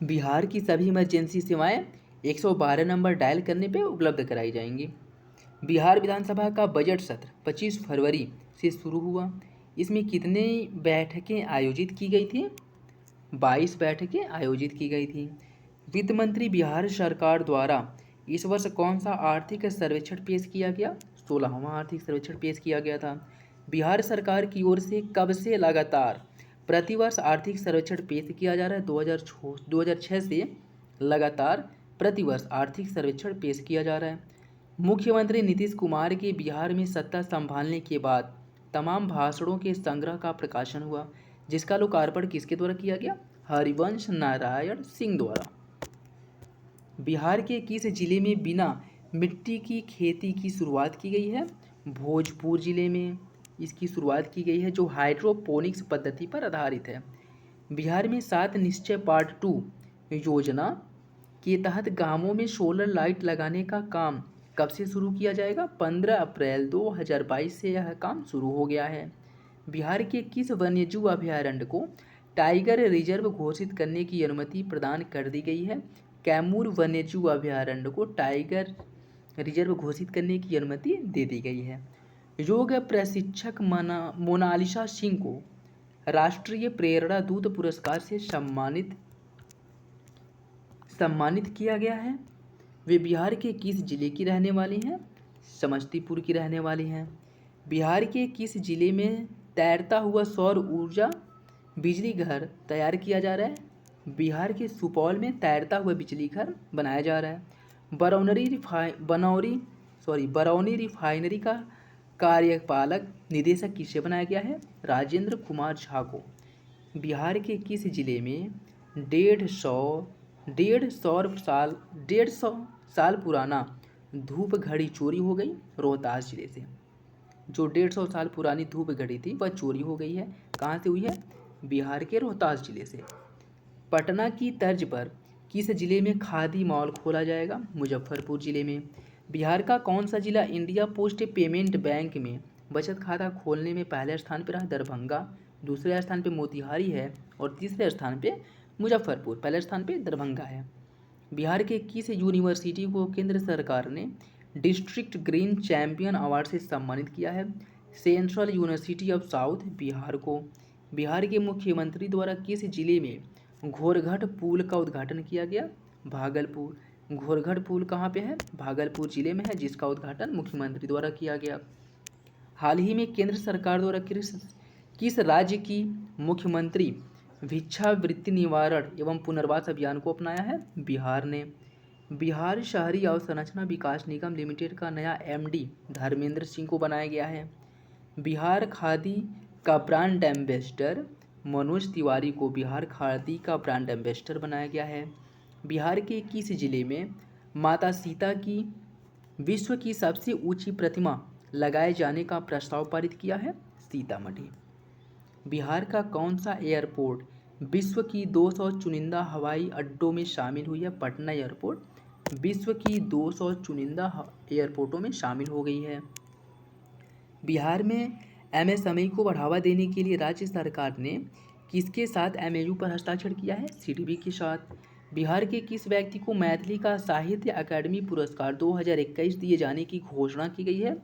बिहार की सभी इमरजेंसी सेवाएं 112 नंबर डायल करने पे उपलब्ध कराई जाएंगी। बिहार विधानसभा का बजट सत्र 25 फरवरी से शुरू हुआ। इसमें कितने बैठकें आयोजित की गई थी? 22 बैठकें आयोजित की गई थी। वित्त मंत्री बिहार सरकार द्वारा इस वर्ष कौन सा आर्थिक सर्वेक्षण पेश किया गया? 16वां आर्थिक सर्वेक्षण पेश किया गया था। बिहार सरकार की ओर से कब से लगातार प्रतिवर्ष आर्थिक सर्वेक्षण पेश किया जा रहा है? 2006 से लगातार प्रतिवर्ष आर्थिक सर्वेक्षण पेश किया जा रहा है। मुख्यमंत्री नीतीश कुमार के बिहार में सत्ता संभालने के बाद तमाम भाषणों के संग्रह का प्रकाशन हुआ, जिसका लोकार्पण किसके द्वारा किया गया? हरिवंश नारायण सिंह द्वारा। बिहार के किस जिले में बिना मिट्टी की खेती की शुरुआत की गई है? भोजपुर जिले में इसकी शुरुआत की गई है, जो हाइड्रोपोनिक्स पद्धति पर आधारित है। बिहार में 7 निश्चय पार्ट 2 योजना के तहत गांवों में सोलर लाइट लगाने का काम कब से शुरू किया जाएगा? 15 अप्रैल 2022 से यह काम शुरू हो गया है। बिहार के किस वन्यजीव अभयारण्य को टाइगर रिजर्व घोषित करने की अनुमति प्रदान कर दी गई है? कैमूर वन्यजीव अभयारण्य को टाइगर रिजर्व घोषित करने की अनुमति दे दी गई है। योग प्रशिक्षक मोनालिसा सिंह को राष्ट्रीय प्रेरणा दूत पुरस्कार से सम्मानित किया गया है। वे बिहार के किस जिले की रहने वाली हैं? समस्तीपुर की रहने वाली हैं। बिहार के किस जिले में तैरता हुआ सौर ऊर्जा बिजली घर तैयार किया जा रहा है? बिहार के सुपौल में तैरता हुआ बिजली घर बनाया जा रहा है। बरौनी रिफाइनरी का कार्यपालक निदेशक किसे बनाया गया है? राजेंद्र कुमार झा को। बिहार के किस जिले में 150 साल पुराना धूप घड़ी चोरी हो गई? रोहतास जिले से। जो 150 साल पुरानी धूप घड़ी थी वह चोरी हो गई है। कहाँ से हुई है? बिहार के रोहतास जिले से। पटना की तर्ज पर किस जिले में खादी मॉल खोला जाएगा? मुजफ्फरपुर जिले में। बिहार का कौन सा जिला इंडिया पोस्ट पेमेंट बैंक में बचत खाता खोलने में पहले स्थान पर रहा? दरभंगा। दूसरे स्थान पे मोतिहारी है और तीसरे स्थान पे मुजफ्फरपुर। पहले स्थान पे दरभंगा है। बिहार के किस यूनिवर्सिटी को केंद्र सरकार ने डिस्ट्रिक्ट ग्रीन चैंपियन अवार्ड से सम्मानित किया है? Central university of south Bihar को। बिहार के मुख्यमंत्री द्वारा किस जिले में घोरघट पुल का उद्घाटन किया गया? भागलपुर। घोरघट पुल कहाँ पे है? भागलपुर जिले में है, जिसका उद्घाटन मुख्यमंत्री द्वारा किया गया। हाल ही में केंद्र सरकार द्वारा किस राज्य की मुख्यमंत्री भिक्षावृत्ति निवारण एवं पुनर्वास अभियान को अपनाया है? बिहार ने। बिहार शहरी अवसंरचना विकास निगम लिमिटेड का नया एमडी धर्मेंद्र सिंह को बनाया गया है। बिहार खादी का ब्रांड एम्बेसडर मनोज तिवारी को बिहार खादी का ब्रांड एम्बेसडर बनाया गया है। बिहार के किस जिले में माता सीता की विश्व की सबसे ऊंची प्रतिमा लगाए जाने का प्रस्ताव पारित किया है? सीतामढ़ी। बिहार का कौन सा एयरपोर्ट विश्व की 200 चुनिंदा हवाई अड्डों में शामिल हुई है? पटना एयरपोर्ट विश्व की 200 चुनिंदा एयरपोर्टों में शामिल हो गई है। बिहार में एमएसएमई को बढ़ावा देने के लिए राज्य सरकार ने किसके साथ एमओयू पर हस्ताक्षर किया है? सीडीबी के साथ। बिहार के किस व्यक्ति को मैथिली का साहित्य अकादमी पुरस्कार 2021 दिए जाने की घोषणा की गई है?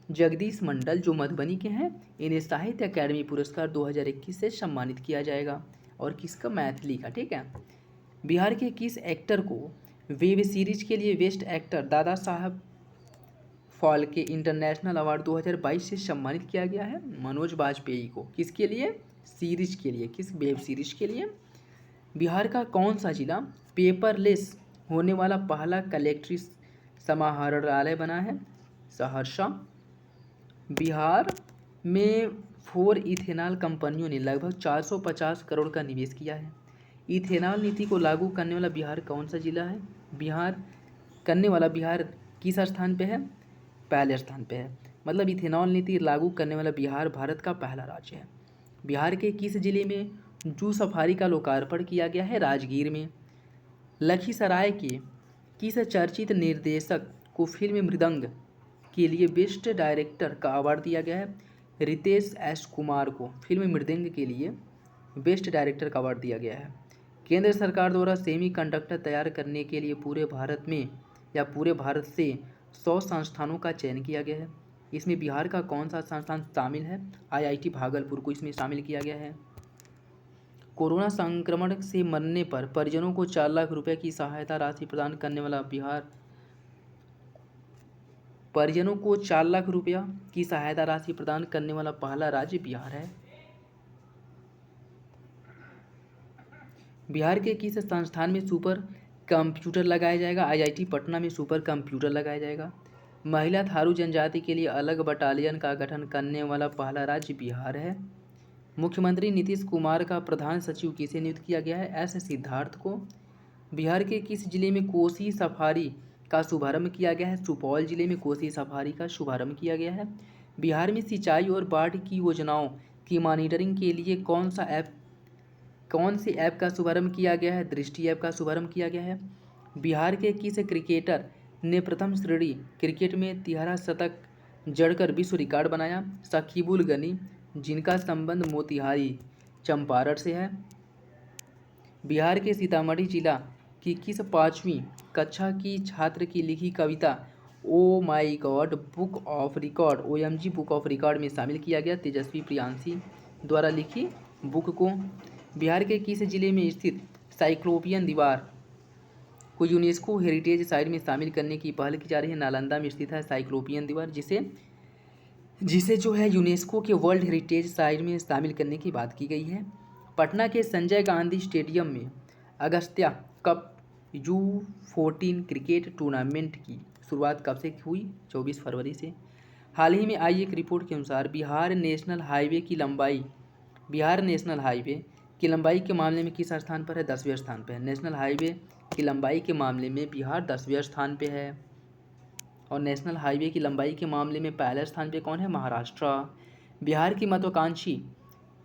जगदीश मंडल, जो मधुबनी के हैं। इन्हें साहित्य अकादमी पुरस्कार 2021 से सम्मानित किया जाएगा। और किसका? मैथिली का। ठीक है। बिहार के किस एक्टर को वेब सीरीज के लिए best actor Dada Saheb Phalke international award 2022 से सम्मानित किया गया है? मनोज बाजपेयी को। किसके लिए? सीरीज के लिए। किस वेब सीरीज के लिए? बिहार का कौन सा जिला पेपरलेस होने वाला पहला कलेक्ट्रेट समाहरणालय बना है? सहरसा। बिहार में 4 इथेनॉल कंपनियों ने लगभग 450 करोड़ का निवेश किया है। इथेनॉल नीति को लागू करने वाला बिहार कौन सा जिला है? बिहार किस स्थान पे है? पहले स्थान पे है। मतलब इथेनॉल नीति लागू करने वाला बिहार भारत का पहला राज्य है। बिहार के किस जिले में जू सफारी का लोकार्पण किया गया है? राजगीर में। लखीसराय के किस चर्चित निर्देशक को फिल्म मृदंग के लिए बेस्ट डायरेक्टर का अवार्ड दिया गया है? रितेश एस कुमार को फिल्म मृदंग के लिए बेस्ट डायरेक्टर का अवार्ड दिया गया है। केंद्र सरकार द्वारा सेमीकंडक्टर तैयार करने के लिए पूरे भारत से 100 संस्थानों का चयन किया गया है। इसमें बिहार का कौन सा संस्थान शामिल है? IIT भागलपुर को इसमें शामिल किया गया है। कोरोना संक्रमण से मरने पर परिजनों को 4 लाख रुपए की सहायता राशि प्रदान करने वाला बिहार परिजनों को 4 लाख रुपया की सहायता राशि प्रदान करने वाला पहला राज्य बिहार है। बिहार के किस संस्थान में सुपर कंप्यूटर लगाया जाएगा? IIT पटना में सुपर कंप्यूटर लगाया जाएगा। महिला थारू जनजाति के लिए अलग बटालियन का गठन करने वाला पहला राज्य बिहार है। मुख्यमंत्री नीतीश कुमार का प्रधान सचिव किसे नियुक्त किया गया है? S सिद्धार्थ को। बिहार के किस जिले में कोसी सफारी का शुभारंभ किया गया है? सुपौल जिले में कोसी सफारी का शुभारंभ किया गया है। बिहार में सिंचाई और बाढ़ की योजनाओं की मॉनिटरिंग के लिए कौन से ऐप का शुभारंभ किया गया है? दृष्टि ऐप का शुभारंभ किया गया है। बिहार के किस क्रिकेटर ने प्रथम श्रेणी क्रिकेट में 13 शतक जड़कर विश्व रिकॉर्ड बनाया? शकीबुल गनी, जिनका संबंध मोतिहारी चंपारण से है। बिहार के सीतामढ़ी जिला की किस 5वीं कक्षा की छात्र की लिखी कविता oh my god book of record OMG book of record में शामिल किया गया? तेजस्वी प्रियांशी द्वारा लिखी बुक को। बिहार के किस जिले में स्थित साइक्लोपियन दीवार को यूनेस्को हेरिटेज साइट में शामिल करने की पहल की जा रही है? नालंदा में स्थित है साइक्लोपियन दीवार, जिसे जो है यूनेस्को के वर्ल्ड हेरिटेज साइट में शामिल करने की बात की गई है। पटना के संजय गांधी स्टेडियम में Agastya cup U14 cricket tournament की शुरुआत कब से हुई? 24 फरवरी से। हाल ही में आई एक रिपोर्ट के अनुसार बिहार नेशनल हाईवे की लंबाई के मामले में किस स्थान पर है? 10वें स्थान पर है। नेशनल हाईवे की लंबाई के मामले में बिहार 10वें स्थान पे है। और नेशनल हाईवे की लंबाई के मामले में पहले स्थान पे कौन है? महाराष्ट्र। बिहार की महत्वाकांक्षी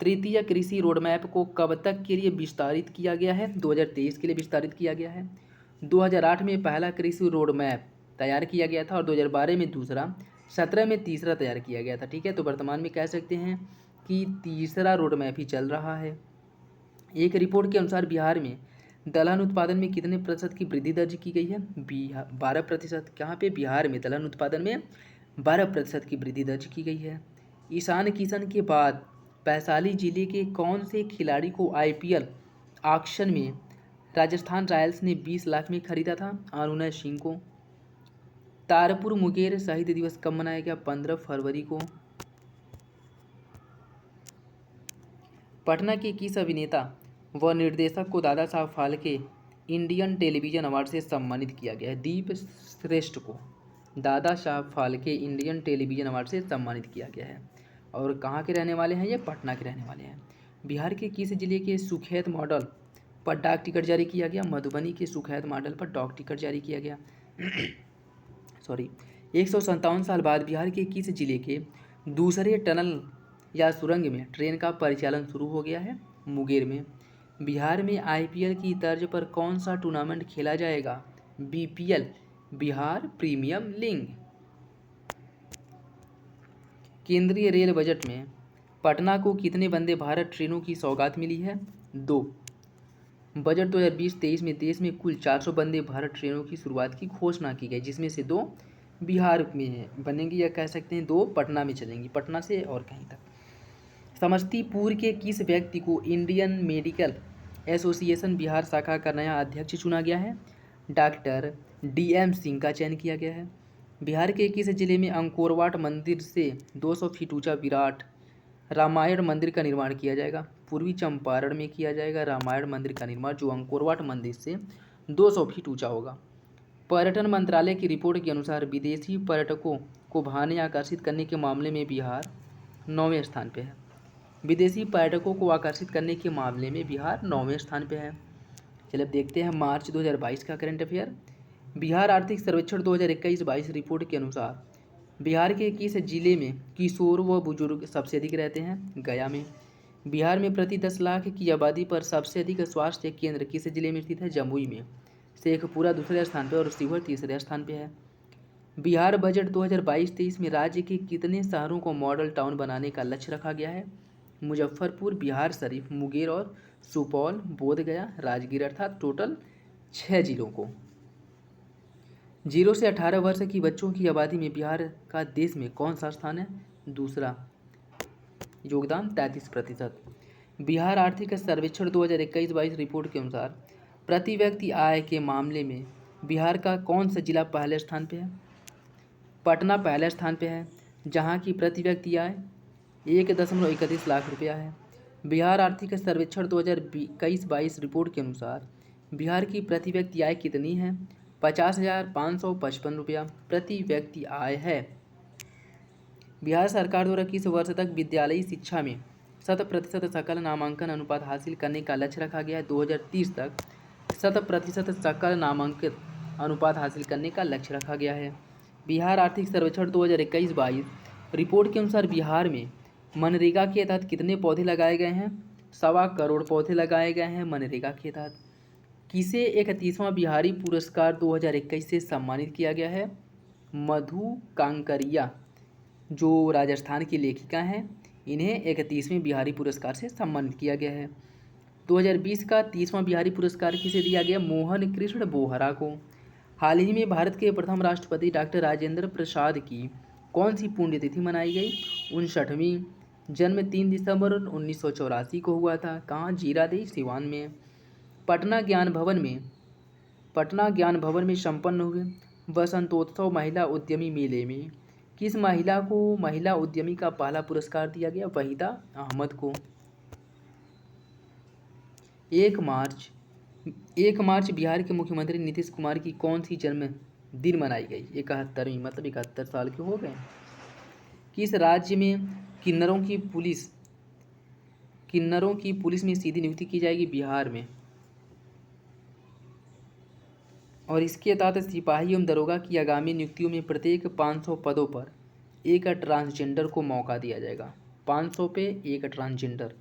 तृतीय कृषि रोडमैप को कब तक के लिए विस्तारित किया गया है? 2023 के लिए विस्तारित किया गया है। 2008 में पहला कृषि रोडमैप तैयार किया गया था और 2012 में दूसरा, 2017 में तीसरा तैयार किया गया था। ठीक है, तो वर्तमान में कह सकते हैं कि तीसरा रोडमैप ही चल रहा है। एक रिपोर्ट के अनुसार बिहार में दलहन उत्पादन में कितने प्रतिशत की वृद्धि दर्ज की गई है? 12%। कहाँ पे? बिहार में दलहन उत्पादन में 12% की वृद्धि दर्ज की गई है। ईशान किशन के बाद वैशाली जिले के कौन से खिलाड़ी को IPL ऑक्शन में राजस्थान रॉयल्स ने 20 लाख में खरीदा था? अनुनय सिंह को। तारपुर मुंगेर शहीद दिवस कब मनाया गया? 15 फरवरी को। पटना के किस अभिनेता व निर्देशक को Dada Saheb Phalke Indian television award से सम्मानित किया गया है? दीप श्रेष्ठ को Dada Saheb Phalke Indian television award से सम्मानित किया गया है। और कहाँ के रहने वाले हैं? ये पटना के रहने वाले हैं। बिहार के किस जिले के सुखैत मॉडल पर डाक टिकट जारी किया गया? मधुबनी के सुखैत मॉडल पर डाक टिकट जारी किया गया। 157 साल बाद बिहार के किस जिले के दूसरे टनल या सुरंग में ट्रेन का परिचालन शुरू हो गया है? मुंगेर में। बिहार में IPL की तर्ज पर कौन सा टूर्नामेंट खेला जाएगा? BPL Bihar premium league. केंद्रीय रेल बजट में पटना को कितने वंदे भारत ट्रेनों की सौगात मिली है? 2। बजट 2020-23 में देश में कुल 400 वंदे भारत ट्रेनों की शुरुआत की घोषणा की गई, जिसमें से 2 बिहार में बनेंगी, या कह सकते हैं 2 पटना में चलेंगी, पटना से और कहीं तक। समस्तीपुर के किस व्यक्ति को इंडियन मेडिकल एसोसिएशन बिहार शाखा का नया अध्यक्ष चुना गया है? डॉक्टर DM सिंह का चयन किया गया है। बिहार के किस जिले में अंकोरवाट मंदिर से 200 फीट ऊंचा विराट रामायण मंदिर का निर्माण किया जाएगा? पूर्वी चंपारण में किया जाएगा रामायण मंदिर का निर्माण, जो अंकोरवाट मंदिर से 200 फीट ऊंचा होगा। पर्यटन मंत्रालय की रिपोर्ट के अनुसार विदेशी पर्यटकों को भाने आकर्षित करने के मामले में बिहार 9वें स्थान पे है। विदेशी पर्यटकों को आकर्षित करने के मामले में बिहार 9वें स्थान पे है। चलिए अब देखते हैं मार्च 2022 का करंट अफेयर। बिहार आर्थिक सर्वेक्षण 2021-22 रिपोर्ट के अनुसार बिहार के किस जिले में किशोर व बुजुर्ग सबसे अधिक रहते हैं? गया में। बिहार में प्रति 10 लाख की आबादी पर सबसे अधिक स्वास्थ्य केंद्र किस जिले में स्थित है? जमुई में। शेखपुरा दूसरे स्थान पर और शिवहर तीसरे स्थान पर है। बिहार बजट 2022-23 में राज्य के कितने शहरों को मॉडल टाउन बनाने का लक्ष्य रखा गया है? मुजफ्फरपुर, बिहार शरीफ, मुंगेर और सुपौल, बोधगया, राजगीर, अर्थात टोटल 6 जिलों को। 0 से 18 वर्ष की बच्चों की आबादी में बिहार का देश में कौन सा स्थान है? दूसरा। योगदान 33%। बिहार आर्थिक सर्वेक्षण 2021-22 रिपोर्ट के अनुसार प्रति व्यक्ति आय के मामले में बिहार का कौन सा जिला पहले स्थान पे है? पटना पहले स्थान पे है, जहां की प्रति व्यक्ति आय 1.31 लाख रुपया है। बिहार आर्थिक सर्वेक्षण 2021-22 रिपोर्ट के अनुसार बिहार की प्रति व्यक्ति आय कितनी है? 50,555 रुपया प्रति व्यक्ति आय है। बिहार सरकार द्वारा किस वर्ष तक विद्यालयी शिक्षा में 100% सकल नामांकन अनुपात हासिल करने का लक्ष्य रखा गया है? 2030 तक 100% सकल नामांकित अनुपात हासिल करने का लक्ष्य रखा गया है। बिहार आर्थिक सर्वेक्षण 2021-22 रिपोर्ट के अनुसार बिहार में मनरेगा के तहत कितने पौधे लगाए गए हैं? 1.25 करोड़ पौधे लगाए गए हैं मनरेगा के तहत। किसे 31वां बिहारी पुरस्कार 2021 से सम्मानित किया गया है? मधु कांकरिया, जो राजस्थान की लेखिका हैं, इन्हें 31वें बिहारी पुरस्कार से सम्मानित किया गया है। 2020 का 30वां बिहारी पुरस्कार किसे दिया गया? मोहन कृष्ण बोहरा को। हाल ही में भारत के प्रथम राष्ट्रपति डॉक्टर राजेंद्र प्रसाद की कौन सी पुण्यतिथि मनाई गई? 59वीं। जन्म 3 दिसंबर 1984 को हुआ था। कहाँ? जीरादेई, सिवान में। पटना ज्ञान भवन में संपन्न हुए वसंतोत्सव महिला उद्यमी मेले में किस महिला को महिला उद्यमी का पहला पुरस्कार दिया गया? वहीदा अहमद को। 1 मार्च बिहार के मुख्यमंत्री नीतीश कुमार की कौन सी जन्म दिन मनाई गई? 71वीं, मतलब 71 साल के हो गए। किस राज्य में किन्नरों की पुलिस में सीधी नियुक्ति की जाएगी? बिहार में। और इसके तहत सिपाही एवं दरोगा की आगामी नियुक्तियों में प्रत्येक 500 पदों पर एक ट्रांसजेंडर को मौका दिया जाएगा। 500 पे एक ट्रांसजेंडर।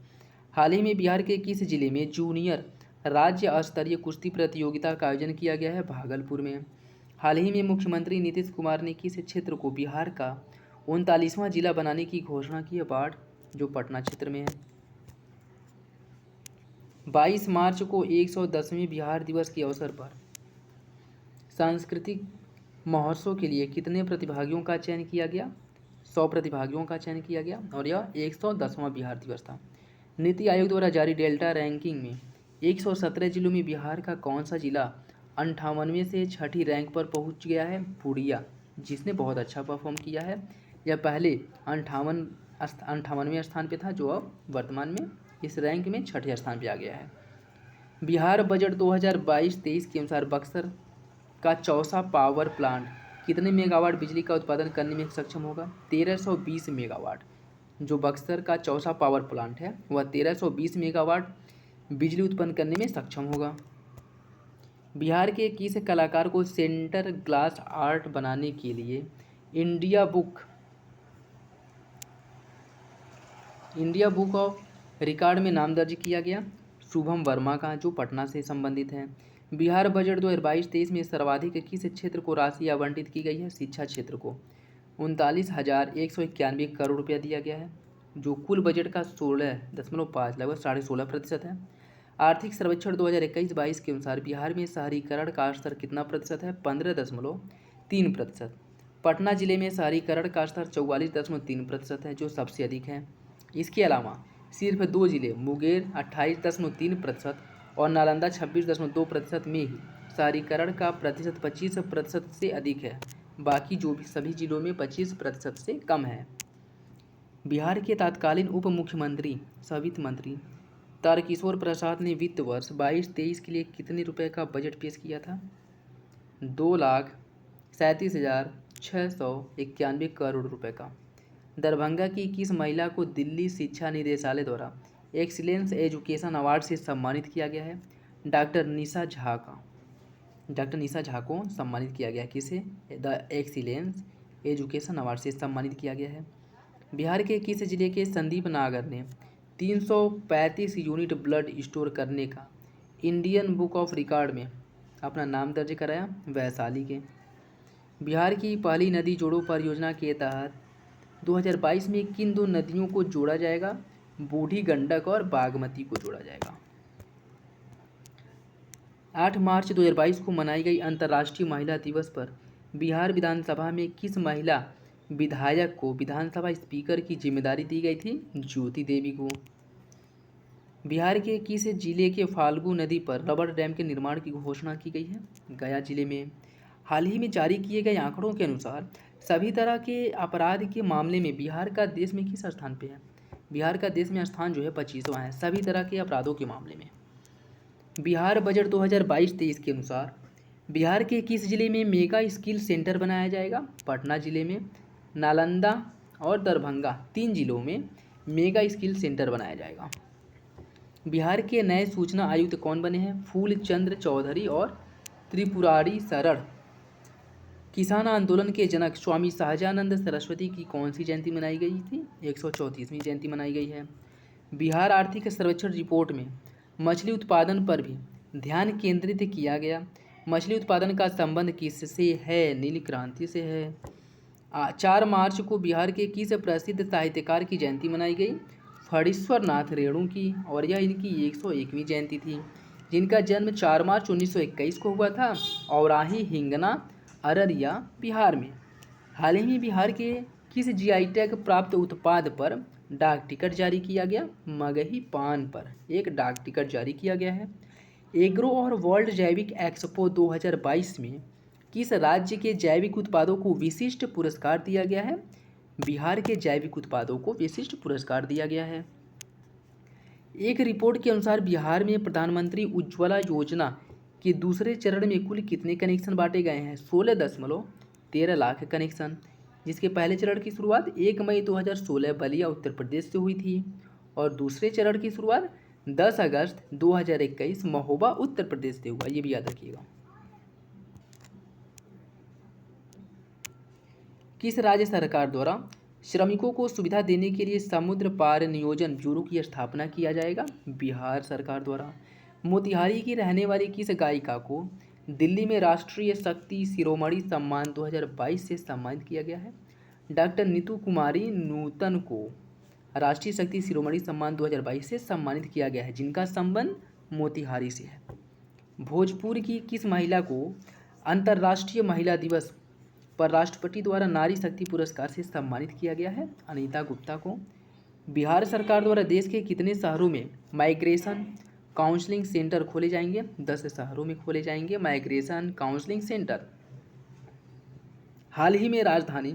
हाल ही में बिहार के किस जिले में जूनियर राज्य स्तरीय कुश्ती प्रतियोगिता का आयोजन किया गया है? भागलपुर में। हाल ही में मुख्यमंत्री नीतीश कुमार ने किस क्षेत्र को बिहार का 39वां जिला बनाने की घोषणा की है? बाढ़, जो पटना क्षेत्र में है। 22 मार्च को 110वें बिहार दिवस के अवसर पर सांस्कृतिक महोत्सव के लिए कितने प्रतिभागियों का चयन किया गया? 100 प्रतिभागियों का चयन किया गया और यह 110वां बिहार दिवस था। नीति आयोग द्वारा जारी डेल्टा रैंकिंग में 117 जिलों में बिहार का कौन सा जिला 58वें से 6ठी रैंक पर पहुंच गया है? पूर्णिया, जिसने बहुत अच्छा परफॉर्म किया है। यह पहले 58वें स्थान पे था, जो अब वर्तमान में इस रैंक में 6ठे स्थान पे आ गया है। बिहार बजट 2022-23 के अनुसार बक्सर का चौसा पावर प्लांट कितने मेगावाट बिजली का उत्पादन करने में सक्षम होगा? 1320 मेगावाट। जो बक्सर का चौसा पावर प्लांट है वह 1320 मेगावाट बिजली उत्पन्न करने में सक्षम होगा। बिहार के किस कलाकार को सेंटर ग्लास आर्ट बनाने के लिए इंडिया बुक ऑफ रिकॉर्ड में नाम दर्ज किया गया? शुभम वर्मा का, जो पटना से संबंधित है। बिहार बजट 2022-23 में सर्वाधिक किस क्षेत्र को राशि आवंटित की गई है? शिक्षा क्षेत्र को 39,191 करोड़ रुपया दिया गया है, जो कुल बजट का 16.5 लगभग 16.5% है। आर्थिक सर्वेक्षण 2021-22 के अनुसार बिहार में शहरीकरण का स्तर कितना प्रतिशत है? 15.3%। पटना जिले में शहरीकरण का स्तर 44.3% है, जो सबसे अधिक है। इसके अलावा सिर्फ 2 जिले मुंगेर 28.3% और नालंदा 26.2% में ही शहरीकरण का प्रतिशत 25% से अधिक है। बाकी जो भी सभी जिलों में 25% से कम है। बिहार के तत्कालीन उप मुख्यमंत्री सह वित्त मंत्री तारकिशोर प्रसाद ने वित्त वर्ष 22-23 के लिए कितने रुपए का बजट पेश किया था? 2,37,691 करोड़ रुपए का। दरभंगा की किस महिला को दिल्ली शिक्षा निदेशालय द्वारा एक्सीलेंस एजुकेशन अवार्ड से सम्मानित किया गया है? डॉक्टर निशा झा को सम्मानित किया गया, किसे? द एक्सीलेंस एजुकेशन अवार्ड से सम्मानित किया गया है। बिहार के किस जिले के संदीप नागर ने 335 यूनिट ब्लड स्टोर करने का इंडियन बुक ऑफ रिकॉर्ड में अपना नाम दर्ज कराया? वैशाली के। बिहार की पहली नदी जोड़ो परियोजना के तहत 2022 में किन दो नदियों को जोड़ा जाएगा? बूढ़ी गंडक और बागमती को जोड़ा जाएगा। 8 मार्च 2022 को मनाई गई अंतर्राष्ट्रीय महिला दिवस पर बिहार विधानसभा में किस महिला विधायक को विधानसभा स्पीकर की जिम्मेदारी दी गई थी? ज्योति देवी को। बिहार के किस जिले के फाल्गु नदी पर रबर डैम के निर्माण की घोषणा की गई है? गया जिले में। हाल ही में जारी किए गए आंकड़ों के अनुसार सभी तरह के अपराध के मामले में बिहार का देश में किस स्थान पे है? बिहार का देश में स्थान जो है 25वां है सभी तरह के अपराधों के मामले में। बिहार बजट 2022-23 के अनुसार बिहार के किस जिले में मेगा स्किल सेंटर बनाया जाएगा? पटना जिले में। नालंदा और दरभंगा 3 जिलों में मेगा स्किल सेंटर बनाया जाएगा। बिहार के नए सूचना आयुक्त कौन बने हैं? फूलचंद्र चौधरी और त्रिपुरारी शरण। किसान आंदोलन के जनक स्वामी सहजानंद सरस्वती की कौन सी जयंती मनाई गई थी? 134वीं जयंती मनाई गई है। बिहार आर्थिक सर्वेक्षण रिपोर्ट में मछली उत्पादन पर भी ध्यान केंद्रित किया गया। मछली उत्पादन का संबंध किससे है? नील क्रांति से है। 4 मार्च को बिहार के किस प्रसिद्ध साहित्यकार की जयंती मनाई गई? फणीश्वर नाथ रेणु की, और यह इनकी 101वीं जयंती थी, जिनका जन्म 4 मार्च 1921 को हुआ था औराही हिंगना अररिया बिहार में। हाल ही में बिहार के किस जीआई टैग प्राप्त उत्पाद पर डाक टिकट जारी किया गया? मगही पान पर एक डाक टिकट जारी किया गया है। एग्रो और वर्ल्ड जैविक एक्सपो 2022 में किस राज्य के जैविक उत्पादों को विशिष्ट पुरस्कार दिया गया है? बिहार के जैविक उत्पादों को विशिष्ट पुरस्कार दिया गया है। एक रिपोर्ट के अनुसार बिहार में प्रधानमंत्री उज्ज्वला योजना के दूसरे चरण में कुल कितने कनेक्शन बांटे गए हैं? 16.13 लाख कनेक्शन, जिसके पहले चरण की शुरुआत 1 मई 2016 बलिया उत्तर प्रदेश से हुई थी और दूसरे चरण की शुरुआत 10 अगस्त 2021 महोबा उत्तर प्रदेश से हुआ। ये भी याद रखिएगा। किस राज्य सरकार द्वारा श्रमिकों को सुविधा देने के लिए समुद्र पार नियोजन ब्यूरो की स्थापना किया जाएगा? बिहार सरकार द्वारा। मोतिहारी की रहने वाली किस गायिका को दिल्ली में राष्ट्रीय शक्ति शिरोमणि सम्मान 2022 से सम्मानित किया गया है? डॉक्टर नीतू कुमारी नूतन को राष्ट्रीय शक्ति शिरोमणि सम्मान 2022 से सम्मानित किया गया है, जिनका संबंध मोतिहारी से है। भोजपुर की किस महिला को अंतर्राष्ट्रीय महिला दिवस पर राष्ट्रपति द्वारा नारी शक्ति पुरस्कार से सम्मानित किया गया है? अनीता गुप्ता को। बिहार सरकार द्वारा देश के कितने शहरों में माइग्रेशन काउंसलिंग सेंटर खोले जाएंगे? 10 शहरों में खोले जाएंगे माइग्रेशन काउंसलिंग सेंटर। हाल ही में राजधानी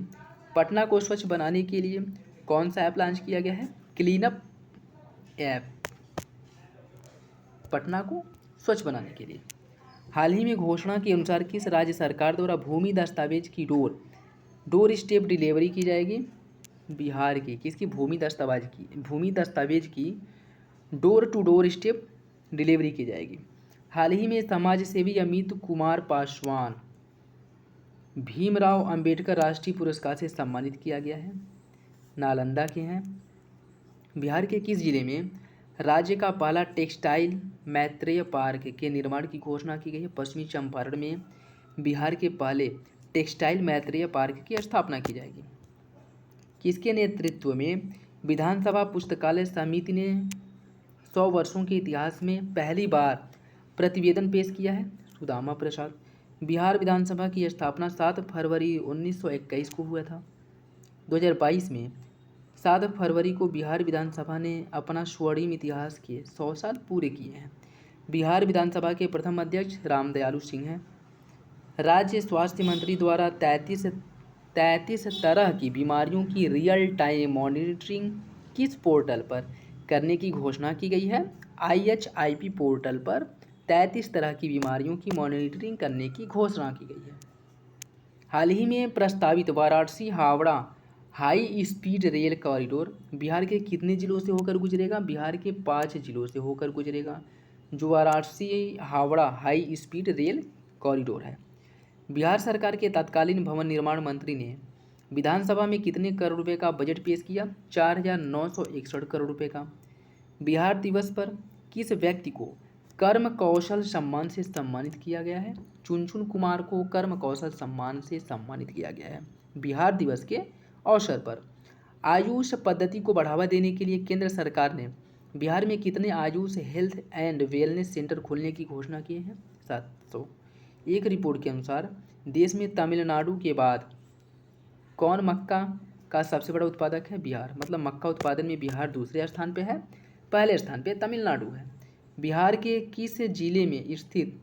पटना को स्वच्छ बनाने के लिए कौन सा ऐप लॉन्च किया गया है? क्लीनअप ऐप, पटना को स्वच्छ बनाने के लिए। हाल ही में घोषणा के अनुसार किस राज्य सरकार द्वारा भूमि दस्तावेज की डोर स्टेप डिलीवरी की जाएगी? बिहार की। किसकी? भूमि दस्तावेज की door to door step delivery की जाएगी। हाल ही में समाज सेवी अमित कुमार पासवान भीमराव अंबेडकर राष्ट्रीय पुरस्कार से सम्मानित किया गया है। नालंदा के हैं। बिहार के किस जिले में राज्य का पहला टेक्सटाइल मैत्रेय पार्क के निर्माण की घोषणा की गई है? पश्चिमी चंपारण में बिहार के पहले टेक्सटाइल मैत्रेय पार्क की स्थापना की जाएगी। किसके नेतृत्व में विधानसभा पुस्तकालय समिति ने 100 वर्षों के इतिहास में पहली बार प्रतिवेदन पेश किया है? सुदामा प्रसाद। बिहार विधानसभा की स्थापना 7 फरवरी 1921 को हुआ था। 2022 में 7 फरवरी को बिहार विधानसभा ने अपना स्वर्णिम इतिहास के 100 साल पूरे किए हैं। बिहार विधानसभा के प्रथम अध्यक्ष रामदयालु सिंह हैं। राज्य स्वास्थ्य मंत्री द्वारा 33 तरह की बीमारियों की रियल टाइम मॉनिटरिंग किस पोर्टल पर करने की घोषणा की गई है? IHIP पोर्टल पर 33 तरह की बीमारियों की मॉनिटरिंग करने की घोषणा की गई है। हाल ही में प्रस्तावित Varanasi high speed rail corridor Bihar के कितने जिलों से होकर गुजरेगा? बिहार के 5 जिलों से होकर गुजरेगा। जो Varanasi Howrah high speed rail corridor है। बिहार सरकार के तत्कालीन भवन निर्माण मंत्री ने विधानसभा में कितने करोड़ रुपए का बजट पेश किया? 4,961 करोड़ रुपए का। बिहार दिवस पर किस व्यक्ति को कर्म कौशल सम्मान से सम्मानित किया गया है? चुनचुन कुमार को कर्म कौशल सम्मान से सम्मानित किया गया है। बिहार दिवस के अवसर पर आयुष पद्धति को बढ़ावा देने के लिए केंद्र सरकार ने बिहार में कितने Ayush health and wellness centre खोलने की घोषणा की है? 700। एक रिपोर्ट के अनुसार देश में तमिलनाडु के बाद कौन मक्का का सबसे बड़ा उत्पादक है? बिहार। मतलब मक्का उत्पादन में बिहार दूसरे स्थान पे है, पहले स्थान पे तमिलनाडु है। बिहार के किस जिले में स्थित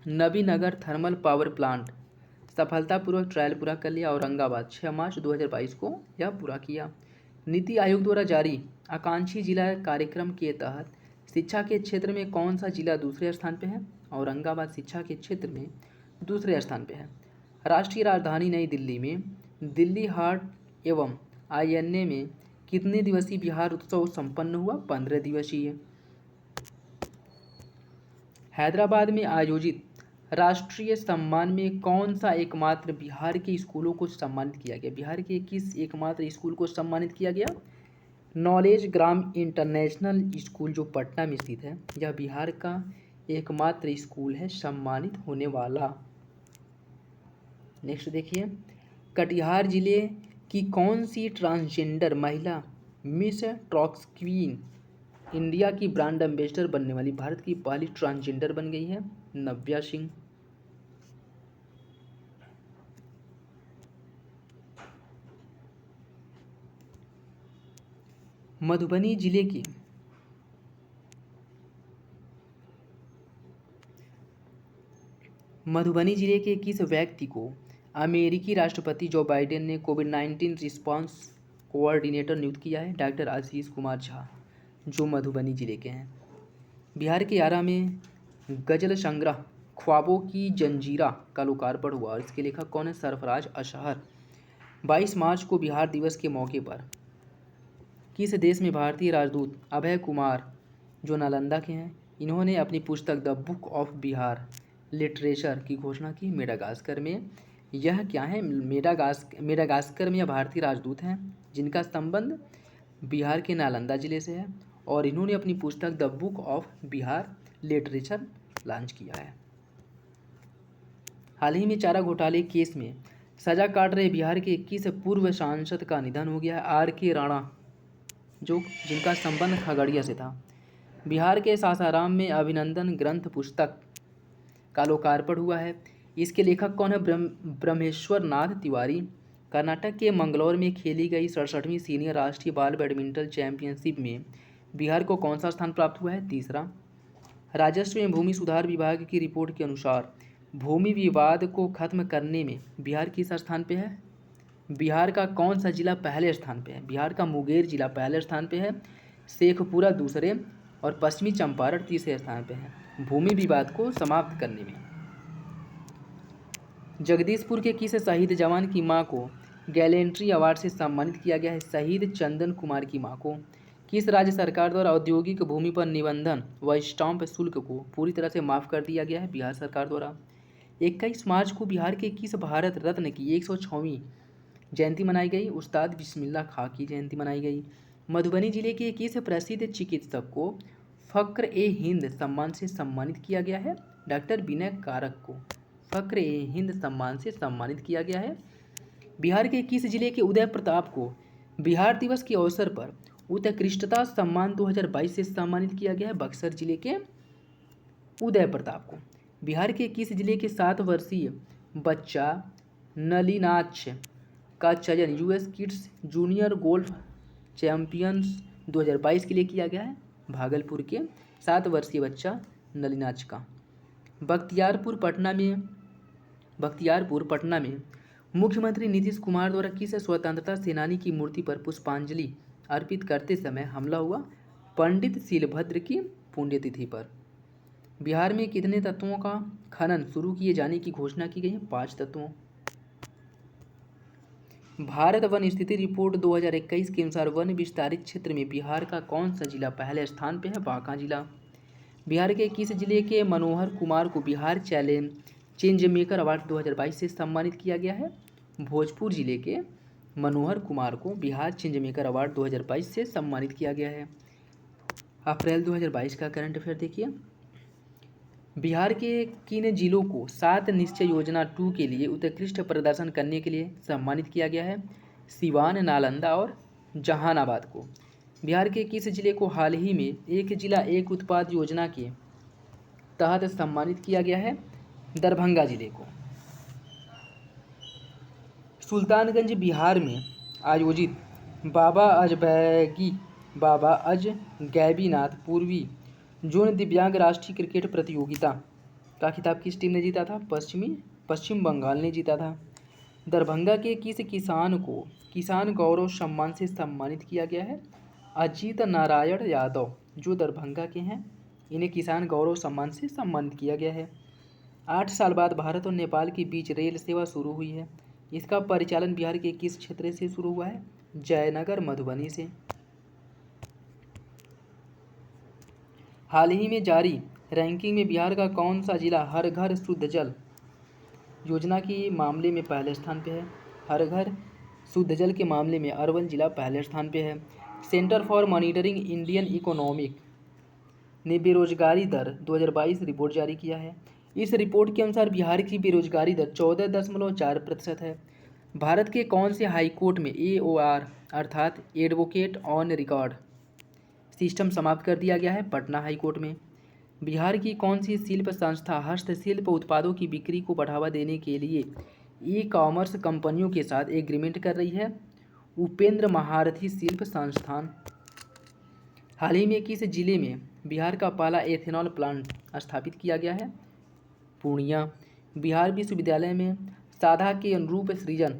नबीनगर थर्मल पावर प्लांट सफलतापूर्वक ट्रायल पूरा कर लिया? औरंगाबाद। 6 मार्च 2022 को यह पूरा किया। नीति आयोग द्वारा जारी आकांक्षी जिला कार्यक्रम के तहत शिक्षा के क्षेत्र में कौन सा जिला दूसरे स्थान पे है? औरंगाबाद शिक्षा के क्षेत्र में दूसरे स्थान पे है। राष्ट्रीय राजधानी नई दिल्ली में दिल्ली हाट एवं INA में कितने दिवसीय बिहार उत्सव संपन्न हुआ? 15 दिवसीय। हैदराबाद में आयोजित राष्ट्रीय सम्मान में कौन सा एकमात्र बिहार के स्कूलों को सम्मानित किया गया? बिहार के किस एकमात्र स्कूल को सम्मानित किया गया? नॉलेज ग्राम इंटरनेशनल स्कूल जो पटना में स्थित है, यह बिहार का एकमात्र स्कूल है सम्मानित होने वाला। नेक्स्ट देखिए, कटिहार जिले की कौन सी ट्रांसजेंडर महिला मिस ट्रॉक्स क्वीन इंडिया की ब्रांड एम्बेसडर बनने वाली भारत की पहली ट्रांसजेंडर बन गई है? नव्या सिंह। मधुबनी जिले की मधुबनी जिले के किस व्यक्ति को अमेरिकी राष्ट्रपति जो बाइडेन ने कोविड-19 रिस्पांस कोऑर्डिनेटर नियुक्त किया है? डॉक्टर आशीष कुमार झा, जो मधुबनी जिले के हैं। बिहार के आरा में गजल संग्रह ख्वाबों की जंजीरा का लोकार्पण हुआ और इसके लेखक कौन है? सरफराज अशहर। 22 मार्च को बिहार दिवस के मौके पर किस देश में भारतीय राजदूत अभय कुमार, जो नालंदा के हैं, इन्होंने अपनी पुस्तक the book of Bihar literature की घोषणा की? मेडागास्कर में। यह क्या है? मेडागास्कर में यह भारतीय राजदूत हैं जिनका संबंध बिहार के नालंदा जिले से है और इन्होंने अपनी पुस्तक the book of Bihar literature launch किया है। हाल ही में चारा घोटाले केस में सजा काट रहे बिहार के 21 पूर्व सांसद का निधन हो गया है। RK राणा, जो जिनका संबंध खगड़िया से था। बिहार के सासाराम में अभिनंदन ग्रंथ पुस्तक का लोकार्पण हुआ है। इसके लेखक कौन है? ब्रह्मेश्वर नाथ तिवारी। कर्नाटक के मंगलौर में खेली गई 67वीं सीनियर राष्ट्रीय बाल बैडमिंटन चैंपियनशिप में बिहार को कौन सा स्थान प्राप्त हुआ है? तीसरा। राजस्व एवं भूमि सुधार विभाग की रिपोर्ट के अनुसार भूमि विवाद को खत्म करने में बिहार किस स्थान पे है? बिहार का कौन सा जिला पहले स्थान पे है? बिहार का मुंगेर जिला पहले स्थान पे है, शेखपुरा दूसरे और पश्चिमी चंपारण तीसरे स्थान पे है भूमि विवाद को समाप्त करने में। जगदीशपुर के किस शहीद जवान की मां को गैलेंट्री अवार्ड से सम्मानित किया गया है? शहीद चंदन कुमार की मां को। किस राज्य सरकार द्वारा औद्योगिक भूमि पर निबंधन व स्टाम्प शुल्क को पूरी तरह से माफ़ कर दिया गया है? बिहार सरकार द्वारा। 21 मार्च को बिहार के किस भारत रत्न की 106वीं जयंती मनाई गई? उस्ताद बिस्मिल्लाह खां की जयंती मनाई गई। मधुबनी जिले के किस प्रसिद्ध चिकित्सक को फ़ख्र-ए-हिंद सम्मान से सम्मानित किया गया है? डॉक्टर विनय कारक को फ़ख्र-ए-हिंद सम्मान से सम्मानित किया गया है। बिहार के किस जिले के उदय प्रताप को बिहार दिवस के अवसर पर उत्कृष्टता सम्मान 2022 से सम्मानित किया गया है? बक्सर जिले के उदय प्रताप को। बिहार के किस जिले के 7 वर्षीय बच्चा नलिनाक्ष का चयन US kids junior golf champions 2022 के लिए किया गया है? भागलपुर के 7 वर्षीय बच्चा नलिनाक्ष का। बख्तियारपुर पटना में मुख्यमंत्री नीतीश कुमार द्वारा किस स्वतंत्रता सेनानी की मूर्ति पर पुष्पांजलि अर्पित करते समय हमला हुआ? पंडित शीलभद्र की पुण्यतिथि पर। बिहार में कितने तत्वों का खनन शुरू किए जाने की घोषणा की गई है? 5 तत्वों। भारत वन स्थिति रिपोर्ट 2021 के अनुसार वन विस्तारित क्षेत्र में बिहार का कौन सा जिला पहले स्थान पे है? बांका जिला। बिहार के किस जिले के मनोहर कुमार को बिहार चेंज मेकर अवार्ड 2022 से सम्मानित किया गया है? भोजपुर जिले के मनोहर कुमार को बिहार चेंज मेकर अवार्ड 2022 से सम्मानित किया गया है। अप्रैल 2022 का करंट अफेयर देखिए। बिहार के किन जिलों को 7 निश्चय योजना 2 के लिए उत्कृष्ट प्रदर्शन करने के लिए सम्मानित किया गया है? सिवान, नालंदा और जहानाबाद को। बिहार के किस जिले को हाल ही में एक जिला एक उत्पाद योजना के तहत सम्मानित किया गया है? दरभंगा जिले को। सुल्तानगंज बिहार में आयोजित बाबा अजगैबीनाथ पूर्वी जोन दिव्यांग राष्ट्रीय क्रिकेट प्रतियोगिता का खिताब किस टीम ने जीता था? पश्चिम बंगाल ने जीता था। दरभंगा के किस किसान को किसान गौरव सम्मान से सम्मानित किया गया है? अजीत नारायण यादव जो दरभंगा के हैं, इन्हें किसान गौरव सम्मान से सम्मानित किया गया है। 8 साल बाद भारत और नेपाल के बीच रेल सेवा शुरू हुई है। इसका परिचालन बिहार के किस क्षेत्र से शुरू हुआ है? जयनगर, मधुबनी से। हाल ही में जारी रैंकिंग में बिहार का कौन सा जिला हर घर शुद्ध जल योजना के मामले में पहले स्थान पे है? हर घर शुद्ध जल के मामले में अरवल जिला पहले स्थान पे है। Centre for monitoring Indian economic ने बेरोजगारी दर 2022 रिपोर्ट जारी किया है। इस रिपोर्ट के अनुसार बिहार की बेरोजगारी दर 14.4% है। भारत के कौन से हाई कोर्ट में AOR अर्थात एडवोकेट ऑन रिकॉर्ड सिस्टम समाप्त कर दिया गया है? पटना हाई कोर्ट में। बिहार की कौन सी शिल्प संस्था हस्तशिल्प उत्पादों की बिक्री को बढ़ावा देने के लिए ई-कॉमर्स कंपनियों के साथ एग्रीमेंट कर रही है? उपेंद्र महारथी शिल्प संस्थान। हाल ही में किस जिले में बिहार का पहला एथेनॉल प्लांट स्थापित किया गया है? पूर्णिया। बिहार विश्वविद्यालय में साधा के अनुरूप सृजन